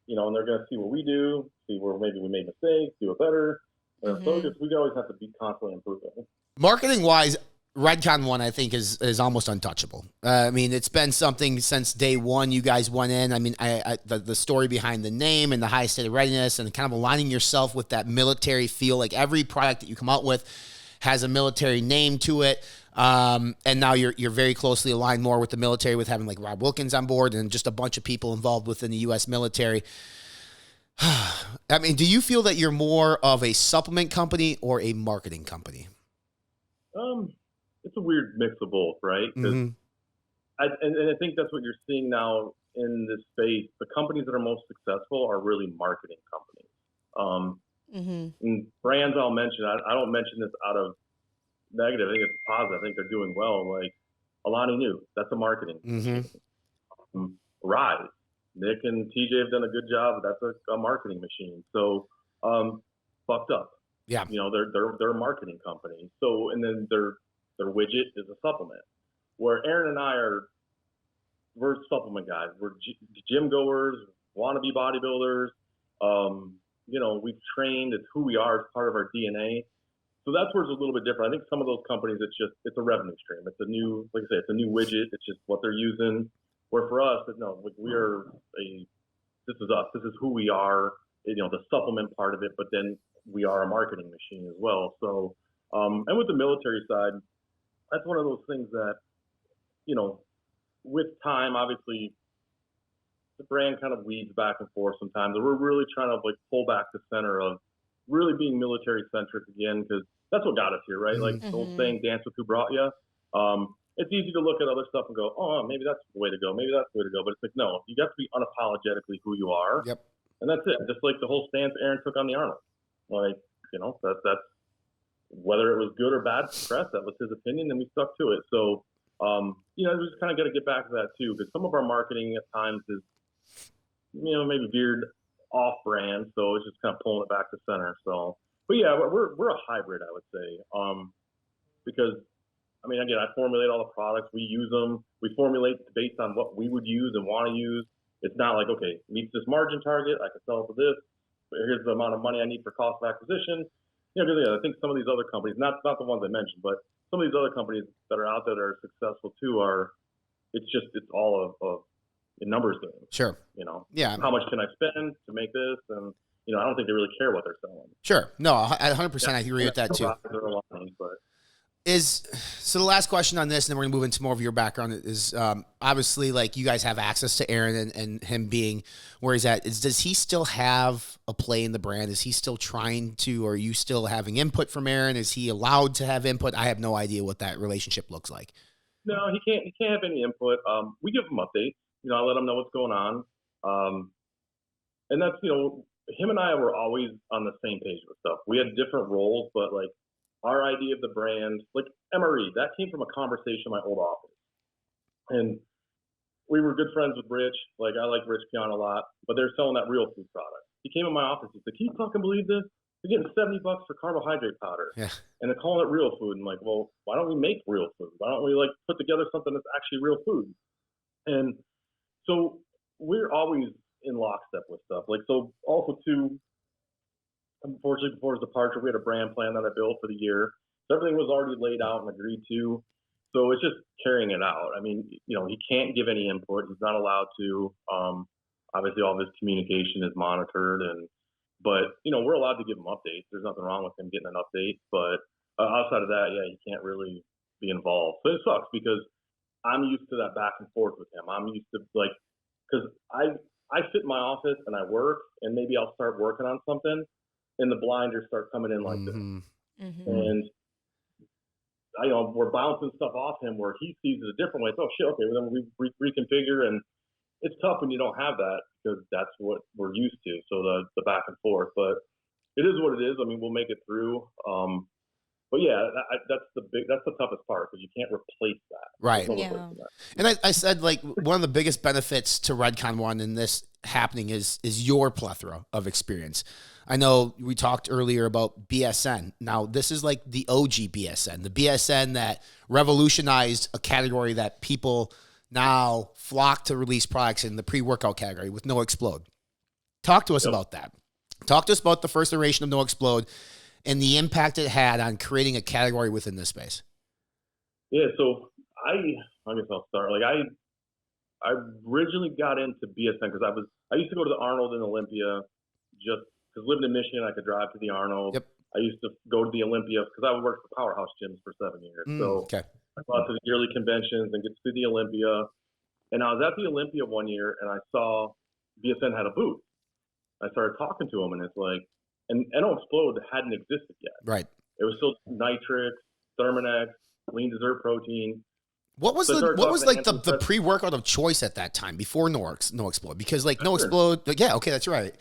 you know, and they're going to see what we do, see where maybe we made mistakes, do it better. So we always have to be constantly improving. Marketing wise, RedCon1, I think, is almost untouchable. I mean, it's been something since day one. You guys went in. I mean, the story behind the name and the high state of readiness and kind of aligning yourself with that military feel. Like every product that you come out with has a military name to it. And now you're very closely aligned more with the military, with having like Rob Wilkins on board and just a bunch of people involved within the U.S. military. I mean, do you feel that you're more of a supplement company or a marketing company? It's a weird mix of both, right? Mm-hmm. I think that's what you're seeing now in this space. The companies that are most successful are really marketing companies. And brands I'll mention, I don't mention this out of negative. I think it's positive. I think they're doing well. Like Alani Nu, that's a marketing. Rise, Nick and TJ have done a good job. That's a marketing machine. So, Fucked Up. Yeah. You know, they're a marketing company. So, and then their widget is a supplement. Where Aaron and I we're supplement guys. We're gym goers, wannabe bodybuilders. You know, we've trained. It's who we are. It's part of our DNA. So that's where it's a little bit different. I think some of those companies, it's a revenue stream. It's a new, like I say, it's a new widget. It's just what they're using. Where for us, no, like this is us. This is who we are. You know, the supplement part of it, but then we are a marketing machine as well. So, and with the military side, that's one of those things that, you know, with time, obviously, the brand kind of weeds back and forth sometimes. And we're really trying to like pull back the center of really being military centric again, because that's what got us here, right? Like the old saying, dance with who brought you. It's easy to look at other stuff and go, oh, maybe that's the way to go. Maybe that's the way to go. But it's like, no, you got to be unapologetically who you are. Yep. And that's it. Just like the whole stance Aaron took on the Arnold. Like, you know, that's whether it was good or bad press, that was his opinion, and we stuck to it. So, you know, we just kind of got to get back to that too, because some of our marketing at times is, you know, maybe veered off brand. So it's just kind of pulling it back to center. So, but yeah, we're a hybrid, I would say, because I mean, again, I formulate all the products. We use them. We formulate based on what we would use and want to use. It's not like, okay, meets this margin target, I can sell it for this, but here's the amount of money I need for cost of acquisition. You know, because I think some of these other companies, not the ones I mentioned, but some of these other companies that are out there that are successful too it's all of a numbers game. Sure. You know, yeah. How much can I spend to make this? And, you know, I don't think they really care what they're selling. Sure. No, 100% I agree with that too. So the last question on this, and then we're gonna move into more of your background, is obviously like you guys have access to Aaron and him being where he's at. Does he still have a play in the brand? Is he still trying to, or are you still having input from Aaron? Is he allowed to have input? I have no idea what that relationship looks like. No, he can't have any input. We give him updates. You know, I let him know what's going on. And that's, you know, him and I were always on the same page with stuff. We had different roles, but like, our idea of the brand, like MRE, that came from a conversation in my old office. And we were good friends with Rich. Like, I like Rich Pion a lot, but they're selling that real food product. He came in my office. He said, can you fucking believe this? They're getting $70 for carbohydrate powder. Yeah. And they're calling it real food. And like, well, why don't we make real food? Why don't we like put together something that's actually real food? And so we're always in lockstep with stuff. Like, so also too, unfortunately, before his departure, we had a brand plan that I built for the year. So everything was already laid out and agreed to. So it's just carrying it out. I mean, you know, he can't give any input. He's not allowed to. Obviously, all of his communication is monitored. But, you know, we're allowed to give him updates. There's nothing wrong with him getting an update. But outside of that, yeah, he can't really be involved. So it sucks because I'm used to that back and forth with him. I'm used to, like, because I sit in my office and I work, and maybe I'll start working on something, and the blinders start coming in like this. And you know, we're bouncing stuff off him where he sees it a different way. It's, oh shit, okay, well, then we reconfigure, and it's tough when you don't have that because that's what we're used to. So the back and forth, but it is what it is. I mean, we'll make it through. But yeah, that's the toughest part because you can't replace that. Right. Yeah. And I said, like, one of the biggest benefits to RedCon1 in this happening is your plethora of experience. I know we talked earlier about BSN. Now, this is like the OG BSN, the BSN that revolutionized a category that people now flock to release products in the pre-workout category with No Explode. Talk to us about that. Talk to us about the first iteration of No Explode and the impact it had on creating a category within this space. Yeah, so I guess I'll start. Like I originally got into BSN because I used to go to the Arnold in Olympia just because living in Michigan, I could drive to the Arnold. Yep. I used to go to the Olympia because I would work for Powerhouse gyms for 7 years. So Okay. I go out to the yearly conventions and get to the Olympia. And I was at the Olympia one year and I saw BSN had a booth. I started talking to them and it's like, and NO Explode hadn't existed yet. Right. It was still Nitrix, Thermonex, lean dessert protein. What was like the pre-workout of choice at that time before No Explode? Because like No Explode, like, yeah, okay, that's right.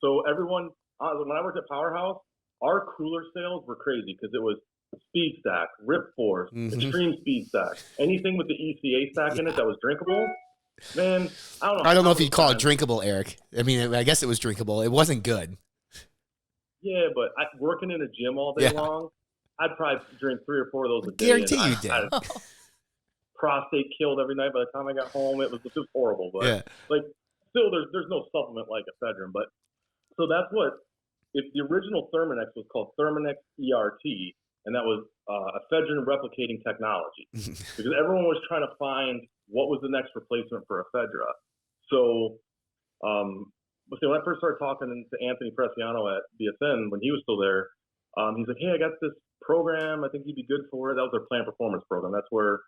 So everyone, when I worked at Powerhouse, our cooler sales were crazy because it was Speed Stack, Rip Force, Extreme Speed Stack, anything with the ECA stack in it that was drinkable. Man, I don't know if you'd call it drinkable, Eric. I mean, I guess it was drinkable. It wasn't good. Yeah, but working in a gym all day long, I'd probably drink 3 or 4 of those a day. Guarantee you did. Prostate killed every night. By the time I got home, it was just horrible. But like, still, there's no supplement like ephedrine. But so that's what. If the original Thermonex was called Thermonex ERT, and that was ephedrine replicating technology, because everyone was trying to find what was the next replacement for ephedra. So, when I first started talking to Anthony Preciano at BSN when he was still there, he's like, "Hey, I got this program. I think you'd be good for it." That was their Plan Performance program. That's where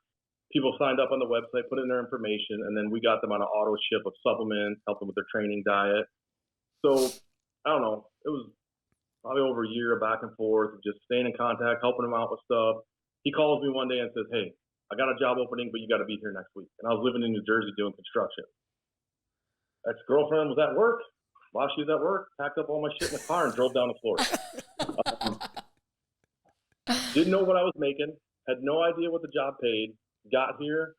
people signed up on the website, put in their information, and then we got them on an auto ship of supplements, helped them with their training diet. So, I don't know. It was probably over a year of back and forth, just staying in contact, helping him out with stuff. He calls me one day and says, "Hey, I got a job opening, but you got to be here next week." And I was living in New Jersey doing construction. Ex-girlfriend was at work. While she was at work, packed up all my shit in the car and drove down to Florida. Didn't know what I was making. Had no idea what the job paid. Got here,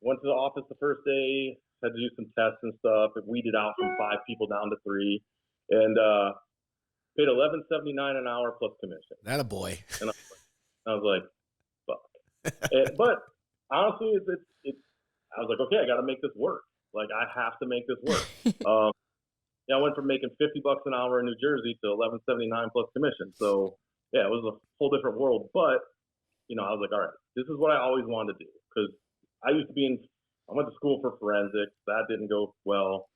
went to the office the first day, had to do some tests and stuff. It weeded out from 5 people down to 3. And paid $11.79 an hour plus commission. That a boy. And I was like, fuck. But honestly, I was like, okay, I got to make this work. Like, I have to make this work. I went from making $50 an hour in New Jersey to $11.79 plus commission. So yeah, it was a whole different world. But I was like, all right, this is what I always wanted to do, because I went to school for forensics. That didn't go well.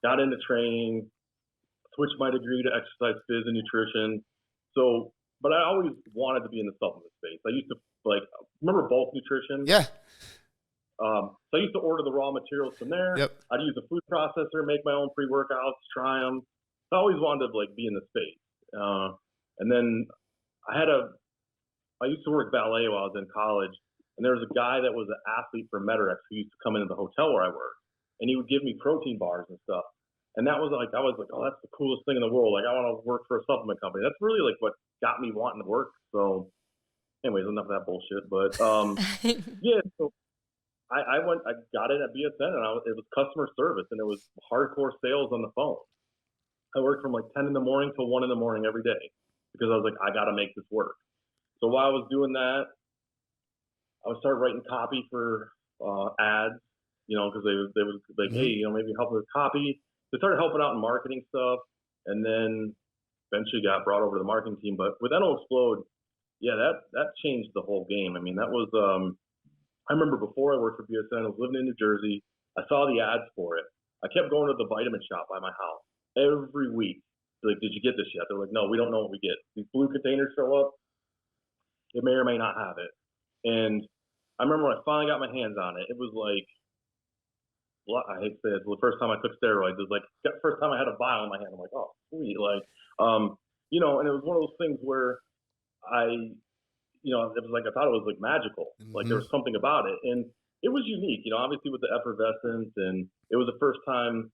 Got into training. Switched my degree to exercise phys and nutrition. So, but I always wanted to be in the supplement space. I used to remember Bulk Nutrition? Yeah. So I used to order the raw materials from there. Yep. I'd use a food processor, make my own pre-workouts, try them. I always wanted to be in the space. And then I used to work ballet while I was in college, and there was a guy that was an athlete for Metarex who used to come into the hotel where I worked, and he would give me protein bars and stuff. And that was I was like, oh, that's the coolest thing in the world. Like, I want to work for a supplement company. That's really what got me wanting to work. So anyways, enough of that bullshit. But yeah, so I got in at BSN, and it was customer service, and it was hardcore sales on the phone. I worked from 10 in the morning till 1 in the morning every day, because I was like, I got to make this work. So while I was doing that, I would start writing copy for ads, because they was like, hey, maybe help with copy. They started helping out in marketing stuff, and then eventually got brought over to the marketing team. But with NO Explode, yeah, that changed the whole game. I mean, that was I remember before I worked for BSN, I was living in New Jersey. I saw the ads for it. I kept going to the vitamin shop by my house every week. They're like, did you get this yet? They're like, no, we don't know what we get. These blue containers show up. It may or may not have it. And I remember when I finally got my hands on it, it was like, I hate to say it, the first time I took steroids, it was the first time I had a vial in my hand. I'm like, oh, sweet. And it was one of those things where it was I thought it was magical. Like, there was something about it. And it was unique, obviously with the effervescence. And it was the first time,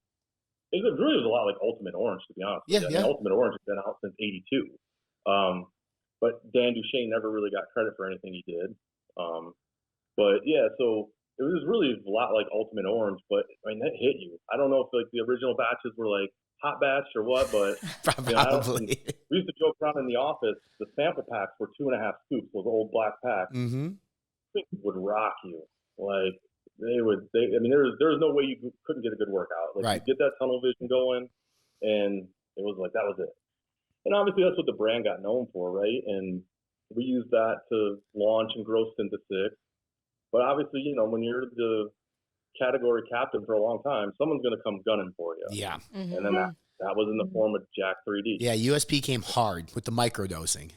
it really was a lot like Ultimate Orange, to be honest. Yeah, with you. yeah. I mean, Ultimate Orange has been out since '82. But Dan Duchesne never really got credit for anything he did. But yeah, so it was really a lot like Ultimate Orange, but I mean, that hit you. I don't know if the original batches were hot batch or what, but probably. We used to joke around in the office. The sample packs were 2.5 scoops, those old black packs. Mm-hmm. Things would rock you. I mean, there was no way you couldn't get a good workout. Like, Right. you get that tunnel vision going, and it was like, that was it. And obviously that's what the brand got known for, right? And we used that to launch and grow Synta 6. But obviously, you know, when you're the category captain for a long time, someone's going to come gunning for you. Yeah. Mm-hmm. And then that was in the form of Jack 3D. Yeah, USP came hard with the microdosing.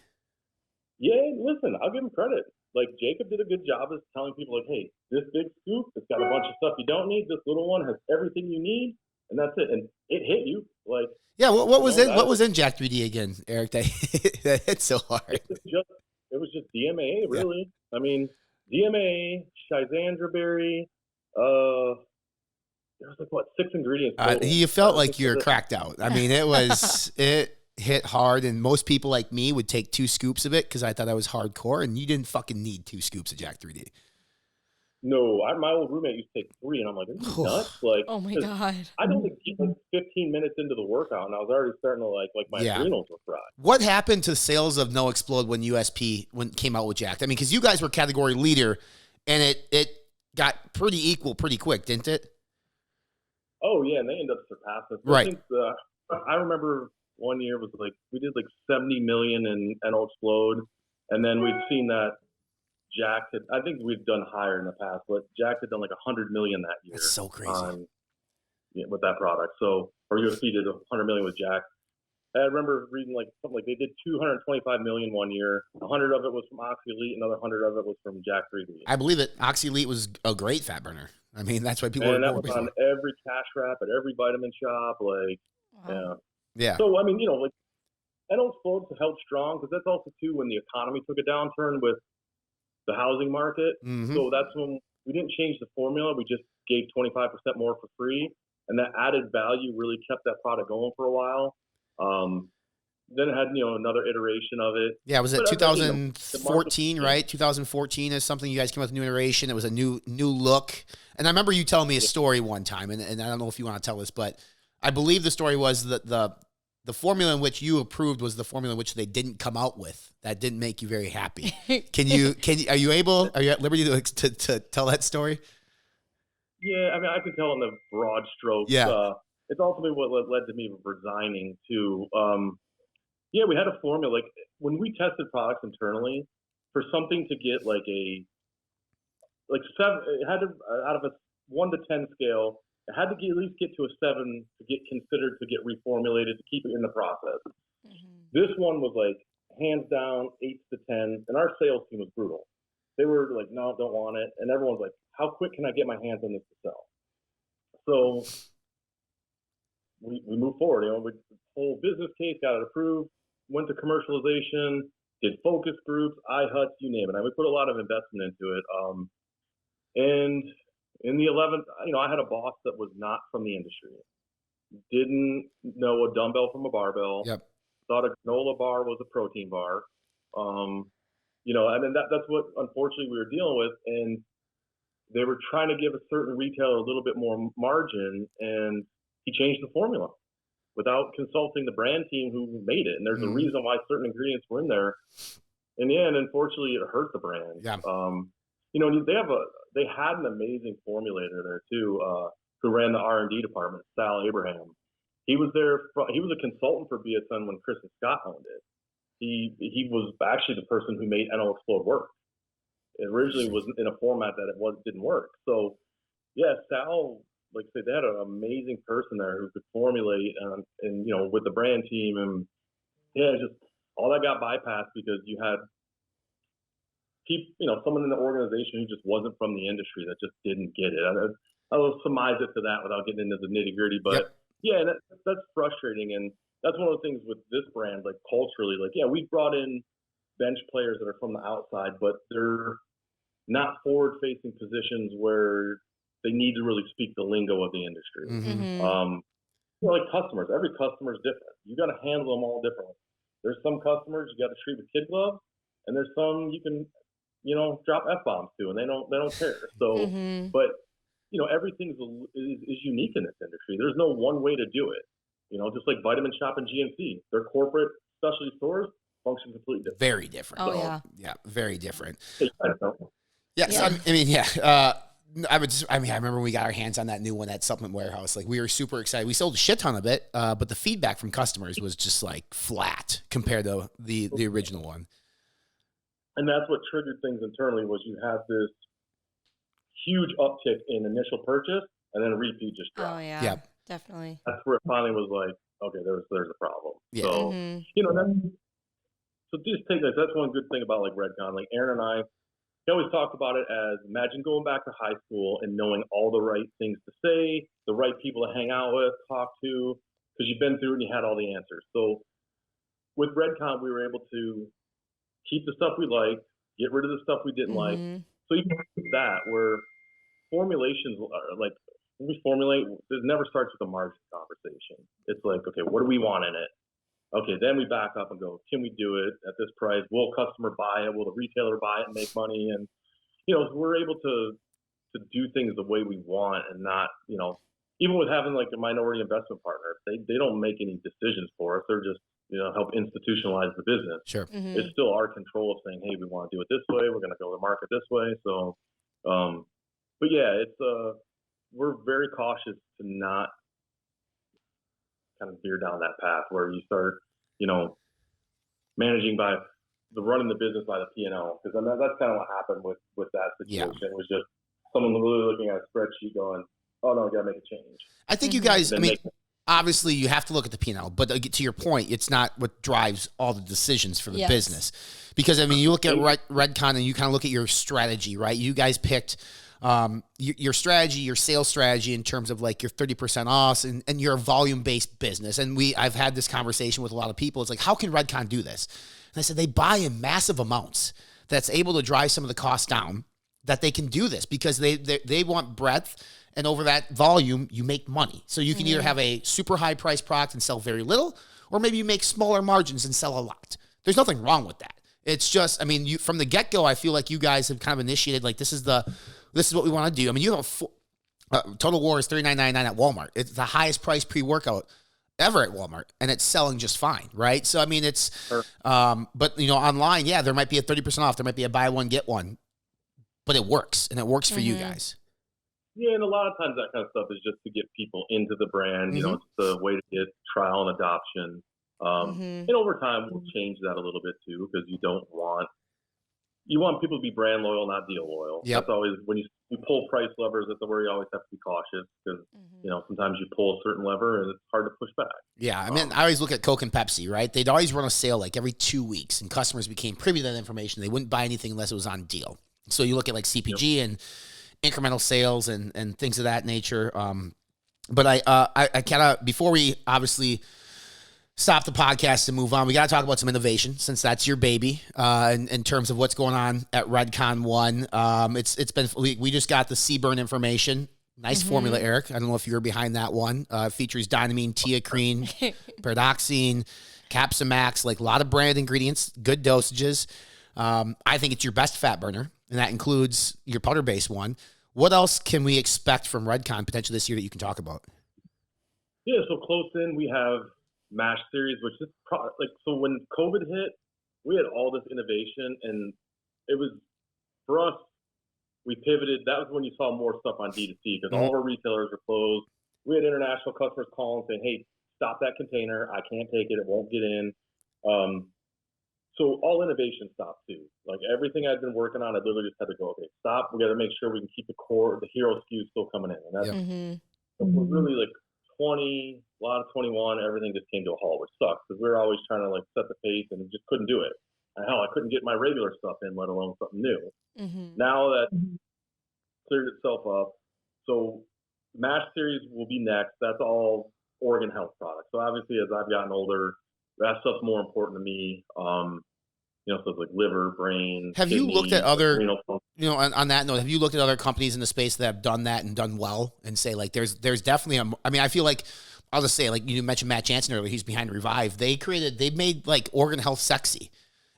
Yeah, listen, I'll give him credit. Like, Jacob did a good job of telling people, like, hey, this big scoop, it's got a bunch of stuff you don't need. This little one has everything you need, and that's it. And it hit you. Like, yeah, what was in Jack 3D again, Eric? That hit so hard. It was just DMA, really. Yeah. I mean, DMA, Schizandra berry, there was like, what, 6 ingredients total. You felt like you were cracked out. I mean, it hit hard, and most people like me would take 2 scoops of it because I thought I was hardcore, and you didn't fucking need 2 scoops of Jack 3D. No, my old roommate used to take 3, and I'm like, are you nuts? Like, oh my God. I don't think like 15 minutes into the workout, and I was already starting to like my adrenals were fried. What happened to sales of No Explode when USP came out with Jack? I mean, because you guys were category leader, and it got pretty equal pretty quick, didn't it? Oh yeah, and they ended up surpassing us. Right. I remember one year was like we did like 70 million in No Explode, and then we'd seen that Jack had, I think we've done higher in the past, but Jack had done like 100 million that year. That's so crazy. With that product. So, or USP did 100 million with Jack. I remember reading like something like they did 225 million one year. 100 of it was from Oxy Elite, another 100 of it was from Jack 3D. I believe it. Oxy Elite was a great fat burner. I mean, that's why people. And that was on every cash wrap at every vitamin shop. Like, wow. Yeah. So I mean, you know, like NO Explode held strong because that's also too when the economy took a downturn with the housing market. Mm-hmm. So that's when we didn't change the formula. We just gave 25% more for free, and that added value really kept that product going for a while. Then it had, you know, another iteration of it. Yeah, was it 2014, you know, right? 2014 is something you guys came up with a new iteration. It was a new look. And I remember you telling me a story one time, and I don't know if you want to tell this, but I believe the story was that the formula in which you approved was the formula in which they didn't come out with. That didn't make you very happy. Are you at liberty to tell that story? Yeah, I mean, I can tell in the broad strokes. Yeah. It's ultimately what led to me resigning too. Yeah, we had a formula. Like when we tested products internally, for something to get like a 7, it had to out of a 1 to 10 scale, it had to at least get to a 7 to get considered to get reformulated to keep it in the process. Mm-hmm. This one was like hands down 8 to 10, and our sales team was brutal. They were like, no, don't want it, and everyone's like, how quick can I get my hands on this to sell? So we moved forward. You know, the whole business case got it approved. Went to commercialization, did focus groups, iHuts, you name it. And we put a lot of investment into it. And in the 11th, you know, I had a boss that was not from the industry. Didn't know a dumbbell from a barbell. Yep. Thought a granola bar was a protein bar. You know, and then that's what, unfortunately, we were dealing with. And they were trying to give a certain retailer a little bit more margin, and he changed the formula without consulting the brand team who made it. And there's a reason why certain ingredients were in there. In the end, unfortunately, it hurt the brand. Yeah. You know, they had an amazing formulator there too, who ran the R&D department, Sal Abraham. He was there. He was a consultant for BSN when Chris and Scott owned it. He was actually the person who made NO Explode work. It originally was in a format that didn't work. So, yeah, Sal, like I said, they had an amazing person there who could formulate and you know, with the brand team, and yeah, just all that got bypassed because you had people, you know, someone in the organization who just wasn't from the industry that just didn't get it. I'll surmise it to that without getting into the nitty gritty, but yeah, that's frustrating. And that's one of the things with this brand, like culturally, like, yeah, we brought in bench players that are from the outside, but they're not forward-facing positions where they need to really speak the lingo of the industry. Mm-hmm. You know, like customers, every customer is different. You got to handle them all differently. There's some customers you got to treat with kid gloves, and there's some you can, you know, drop F-bombs to, and they don't care. So, but you know, everything is unique in this industry. There's no one way to do it. You know, just like Vitamin Shop and GNC, their corporate specialty stores function completely different. Very different. Oh, yeah. Yeah, very different. I don't know. Yes, Yeah. I mean, I remember when we got our hands on that new one at Supplement Warehouse. Like, we were super excited. We sold a shit ton of it, but the feedback from customers was just like flat compared to the original one. And that's what triggered things internally was you had this huge uptick in initial purchase and then repeat just dropped. Oh yeah, Yep. definitely. That's where it finally was like, okay, there's a problem. Yeah. So, you know, so just take this. That's one good thing about like RedCon. Like Aaron and I, he always talked about it as imagine going back to high school and knowing all the right things to say, the right people to hang out with, talk to, because you've been through it and you had all the answers. So with RedCon, we were able to keep the stuff we liked, get rid of the stuff we didn't like. So even with that, where formulations are like, when we formulate, it never starts with a margin conversation. It's like, okay, what do we want in it? Okay, then we back up and go, can we do it at this price? Will customer buy it? Will the retailer buy it and make money? And, you know, we're able to do things the way we want and not, you know, even with having like a minority investment partner, they don't make any decisions for us. They're just, you know, help institutionalize the business. Sure. It's still our control of saying, hey, we want to do it this way. We're going to go to market this way. So, but yeah, it's, we're very cautious to not kind of veer down that path where you start, you know, managing by the running the business by the P&L, because that's kind of what happened with that situation. It was just someone really looking at a spreadsheet going, oh no, I got to make a change. I think you guys, I mean, obviously you have to look at the P&L, but to your point, it's not what drives all the decisions for the business. Because I mean, you look at RedCon and you kind of look at your strategy, right? You guys picked your strategy, your sales strategy in terms of like your 30% off and your volume-based business. And I've had this conversation with a lot of people. It's like, how can RedCon do this? And I said, they buy in massive amounts that's able to drive some of the costs down, that they can do this because they want breadth, and over that volume, you make money. So you can either have a super high price product and sell very little, or maybe you make smaller margins and sell a lot. There's nothing wrong with that. It's just, I mean, from the get-go, I feel like you guys have kind of initiated, like, this is what we want to do. I mean, you have Total War is $39.99 at Walmart. It's the highest price pre-workout ever at Walmart, and it's selling just fine, right? So, I mean, it's, but, you know, online, yeah, there might be a 30% off. There might be a buy one, get one, but it works, and it works for you guys. Yeah, and a lot of times that kind of stuff is just to get people into the brand. You know, it's the way to get trial and adoption. And over time, we'll change that a little bit too, because you want people to be brand loyal, not deal loyal. That's always, when you pull price levers, that's where you always have to be cautious, because, you know, sometimes you pull a certain lever and it's hard to push back. Yeah, I mean, I always look at Coke and Pepsi, right? They'd always run a sale like every 2 weeks, and customers became privy to that information. They wouldn't buy anything unless it was on deal. So you look at like CPG and incremental sales and things of that nature. But I kind of, before we obviously stop the podcast and move on, we got to talk about some innovation, since that's your baby, in terms of what's going on at RedCon1. It's been, we just got the CBurn information. Nice formula, Eric. I don't know if you were behind that one. Features dynamine, teacrine, pyridoxine, Capsamax, like a lot of brand ingredients, good dosages. I think it's your best fat burner, and that includes your powder-based one. What else can we expect from RedCon potentially this year that you can talk about? Yeah, so close in, we have MASH series, which is like, so when COVID hit, we had all this innovation, and it was, for us, we pivoted. That was when you saw more stuff on D2C, because all of our retailers were closed. We had international customers calling saying, hey, stop that container. I can't take it. It won't get in. So all innovation stopped too. Like everything I'd been working on, I literally just had to go, okay, stop. We got to make sure we can keep the core, the hero SKUs still coming in. And that's really like 20, a lot of 21, everything just came to a halt, which sucks, because we were always trying to like set the pace and just couldn't do it. And hell, I couldn't get my regular stuff in, let alone something new. Now that cleared itself up, so MASH series will be next. That's all organ health products. So obviously, as I've gotten older, that stuff's more important to me. You know, so it's like liver, brain. Have kidney, you looked at other, renal. you know, on that note, have you looked at other companies in the space that have done that and done well, and say like, there's definitely I mean, I feel like, I'll just say, like you mentioned Matt Jansen earlier, he's behind Revive. They made like organ health sexy.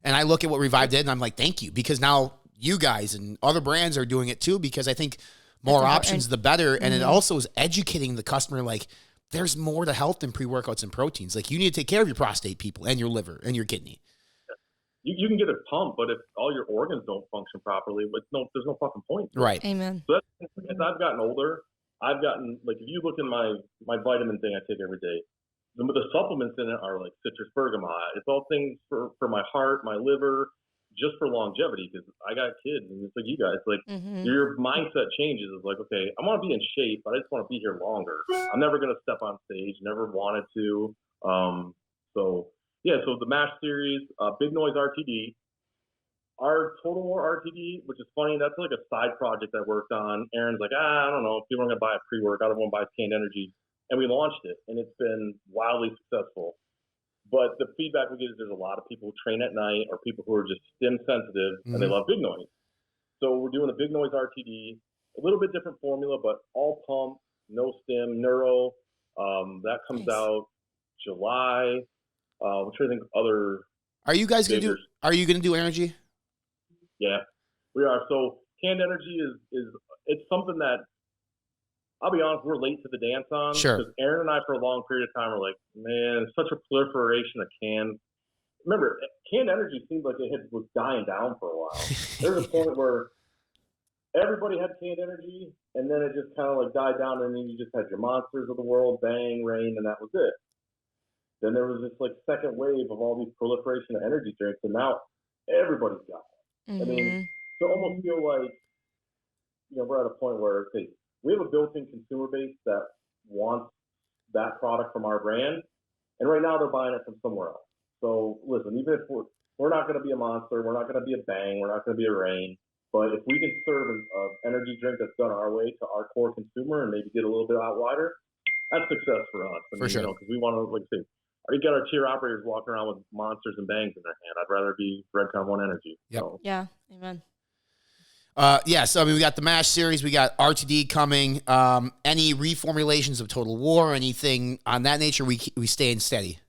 And I look at what Revive did and I'm like, thank you, because now you guys and other brands are doing it too, because I think more options, the better. And it also is educating the customer, like, there's more to health than pre-workouts and proteins. Like, you need to take care of your prostate, people, and your liver and your kidney. you can get a pump, but if all your organs don't function properly, there's no fucking point. Right. Amen. So as I've gotten older, I've gotten, like, if you look in my vitamin thing I take every day, the supplements in it are like citrus bergamot. It's all things for my heart, my liver, just for longevity, because I got kids, and it's like you guys, like, your mindset changes. It's like, okay, I want to be in shape, but I just want to be here longer. I'm never going to step on stage, never wanted to. So the MASH series, Big Noise RTD, our Total War RTD, which is funny, that's like a side project I worked on. Aaron's like, I don't know, people are going to buy a pre-workout, everyone buys canned energy. And we launched it, and it's been wildly successful. But the feedback we get is there's a lot of people who train at night or people who are just stim sensitive, and they love Big Noise. So we're doing a Big Noise RTD, a little bit different formula, but all pump, no stim, neuro. That comes out July. I'm trying to think other. Are you guys gonna do energy? Yeah, we are. So canned energy is it's something that, I'll be honest, we're late to the dance on. Sure. Because Aaron and I, for a long period of time, were like, man, such a proliferation of canned. Remember, canned energy seemed like it was dying down for a while. There was a point where everybody had canned energy, and then it just kind of like died down, and then you just had your Monsters of the world, Bang, Reign, and that was it. Then there was this like second wave of all these proliferation of energy drinks, and now everybody's got it. I mean, so I almost feel like, we're at a point where, okay, we have a built-in consumer base that wants that product from our brand, and right now they're buying it from somewhere else. So listen, even if we're not going to be a Monster, we're not going to be a Bang, we're not going to be a Reign, but if we can serve an energy drink that's done our way to our core consumer and maybe get a little bit out wider, that's success for us. I mean, for sure. Because we want to, like, say, we got our tier operators walking around with Monsters and Bangs in their hand. I'd rather be RedCon1 Energy. Yep. So. Yeah. Amen. So I mean, we got the MASH series, we got RTD coming. Any reformulations of Total War, anything on that nature? We staying steady.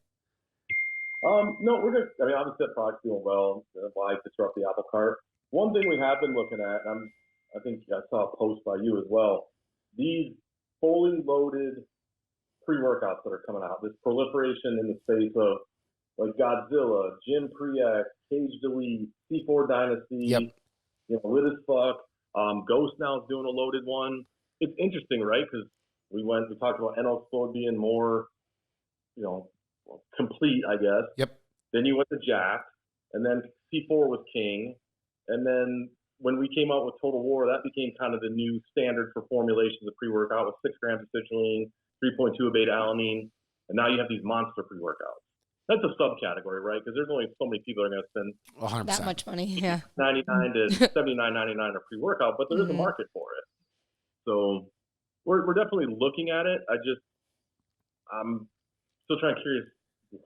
No, we're just. I mean, obviously that product's doing well. Why disrupt the apple cart? One thing we have been looking at, and I think I saw a post by you as well. These fully loaded pre-workouts that are coming out. This proliferation in the space of like Godzilla, Jim Pre-X, Cage Delete, C4 Dynasty. Yep. Lit as fuck. Ghost now is doing a loaded one. It's interesting, right? Because we talked about NL Explode being more, complete, I guess. Yep. Then you went to Jack, and then C4 was king. And then when we came out with Total War, that became kind of the new standard for formulations of pre-workout with 6 grams of citrulline, 3.2 of beta-alanine, and now you have these monster pre-workouts. That's a subcategory, right? Because there's only so many people that are going to spend 100%. That much money, yeah. $99 to $79.99 a pre-workout, but there is a market for it. So we're definitely looking at it. I'm still curious,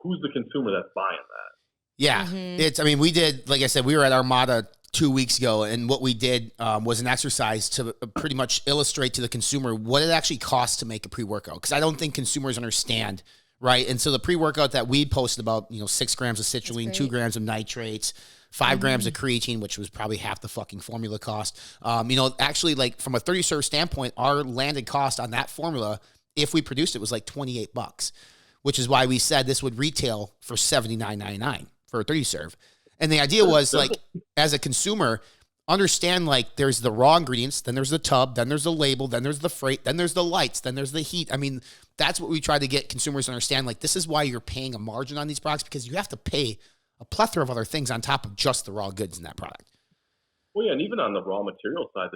who's the consumer that's buying that? Yeah, we did, like I said, we were at Armada 2 weeks ago, and what we did was an exercise to pretty much illustrate to the consumer what it actually costs to make a pre-workout, because I don't think consumers understand, right? And so the pre-workout that we posted about, 6 grams of citrulline, 2 grams of nitrates, 5 grams of creatine, which was probably half the fucking formula cost. Actually, like from a 30-serve standpoint, our landed cost on that formula, if we produced it, was like $28, which is why we said this would retail for $79.99 for a 30-serve. And the idea was, like, as a consumer, understand, like, there's the raw ingredients, then there's the tub, then there's the label, then there's the freight, then there's the lights, then there's the heat. I mean, that's what we try to get consumers to understand. Like, this is why you're paying a margin on these products, because you have to pay a plethora of other things on top of just the raw goods in that product. Well, yeah, and even on the raw material side,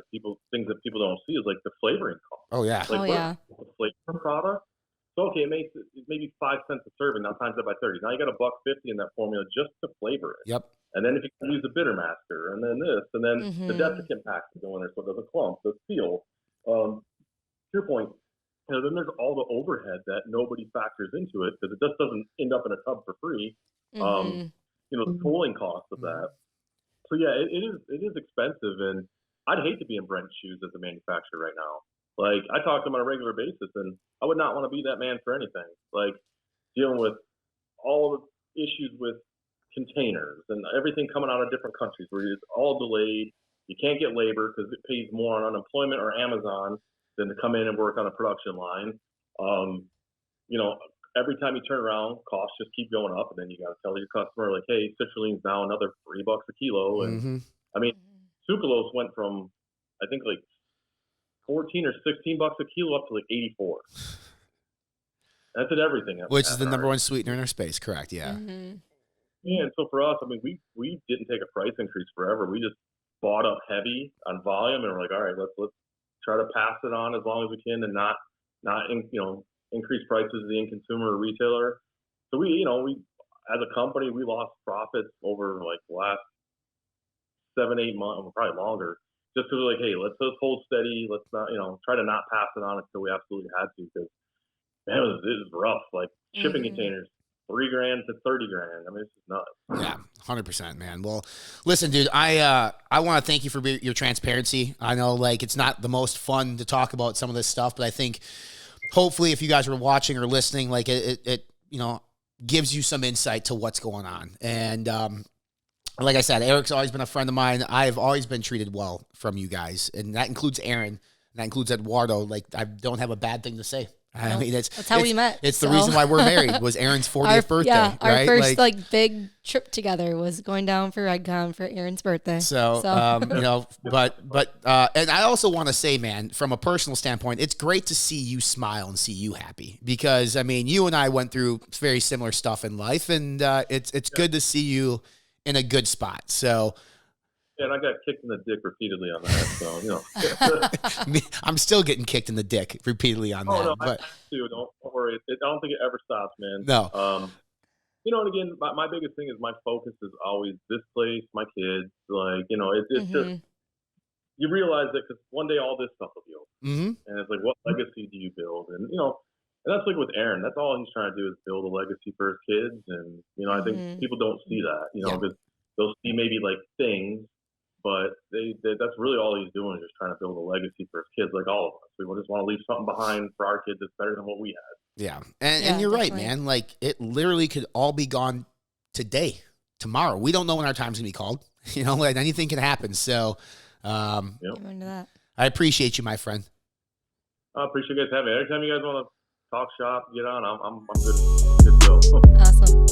things that people don't see is like the flavoring cost. Oh, yeah. Like, the flavor product. So, okay, it makes maybe 5 cents a serving. Now times that by 30. Now you got $1.50 in that formula just to flavor it. Yep. And then if you can use the bitter master, and then this, and then the desiccant packs to go in there, so there's a clump, the seal. To your point, then there's all the overhead that nobody factors into it because it just doesn't end up in a tub for free. The tolling cost of that. So yeah, it is expensive, and I'd hate to be in Brent's shoes as a manufacturer right now. Like, I talk to him on a regular basis, and I would not want to be that man for anything. Like, dealing with all the issues with containers and everything coming out of different countries where it's all delayed. You can't get labor because it pays more on unemployment or Amazon than to come in and work on a production line. every time you turn around, costs just keep going up, and then you got to tell your customer like, hey, citrulline's now another $3 a kilo, and I mean, sucralose went from I think like 14 or 16 bucks a kilo up to like 84. That's at everything. Which is the number one sweetener in our space, correct? Yeah. Yeah, and so for us, I mean, we didn't take a price increase forever. We just bought up heavy on volume, and we're like, all right, let's try to pass it on as long as we can, and not increase prices to the end consumer or retailer. So we as a company, we lost profits over like the last 7-8 months, probably longer, just because we're like, hey, let's hold steady. Let's not, try to not pass it on until we absolutely had to, because man, it was rough. Like shipping containers, $3,000 to $30,000. I mean, it's just nuts. Yeah, 100%, man. Well, listen, dude, I want to thank you for your transparency. I know, like, it's not the most fun to talk about some of this stuff, but I think hopefully if you guys were watching or listening, like it gives you some insight to what's going on. And like I said, Eric's always been a friend of mine. I've always been treated well from you guys, and that includes Aaron, and that includes Eduardo. Like, I don't have a bad thing to say. I mean, that's how we met. It's the reason why we're married. Was Aaron's 40th birthday? Yeah, our right? first like big trip together was going down for RedCon for Aaron's birthday. So. But and I also want to say, man, from a personal standpoint, it's great to see you smile and see you happy, because I mean, you and I went through very similar stuff in life, and it's good to see you in a good spot. So. And I got kicked in the dick repeatedly on that, so I'm still getting kicked in the dick repeatedly on that. No, but don't worry. I don't think it ever stops, man. No. And again, my biggest thing is my focus is always this place, my kids. Like, it's just you realize that because one day all this stuff will be over, and it's like, what legacy do you build? And and that's like with Aaron. That's all he's trying to do is build a legacy for his kids. And I think people don't see that, because they'll see maybe like things. But that's really all he's doing, is just trying to build a legacy for his kids, like all of us. We just want to leave something behind for our kids that's better than what we had. Yeah. And you're right, man. Like, it literally could all be gone today, tomorrow. We don't know when our time's going to be called. Like, anything can happen. So I appreciate you, my friend. I appreciate you guys having me. Anytime you guys want to talk shop, get on. I'm good to go. Awesome.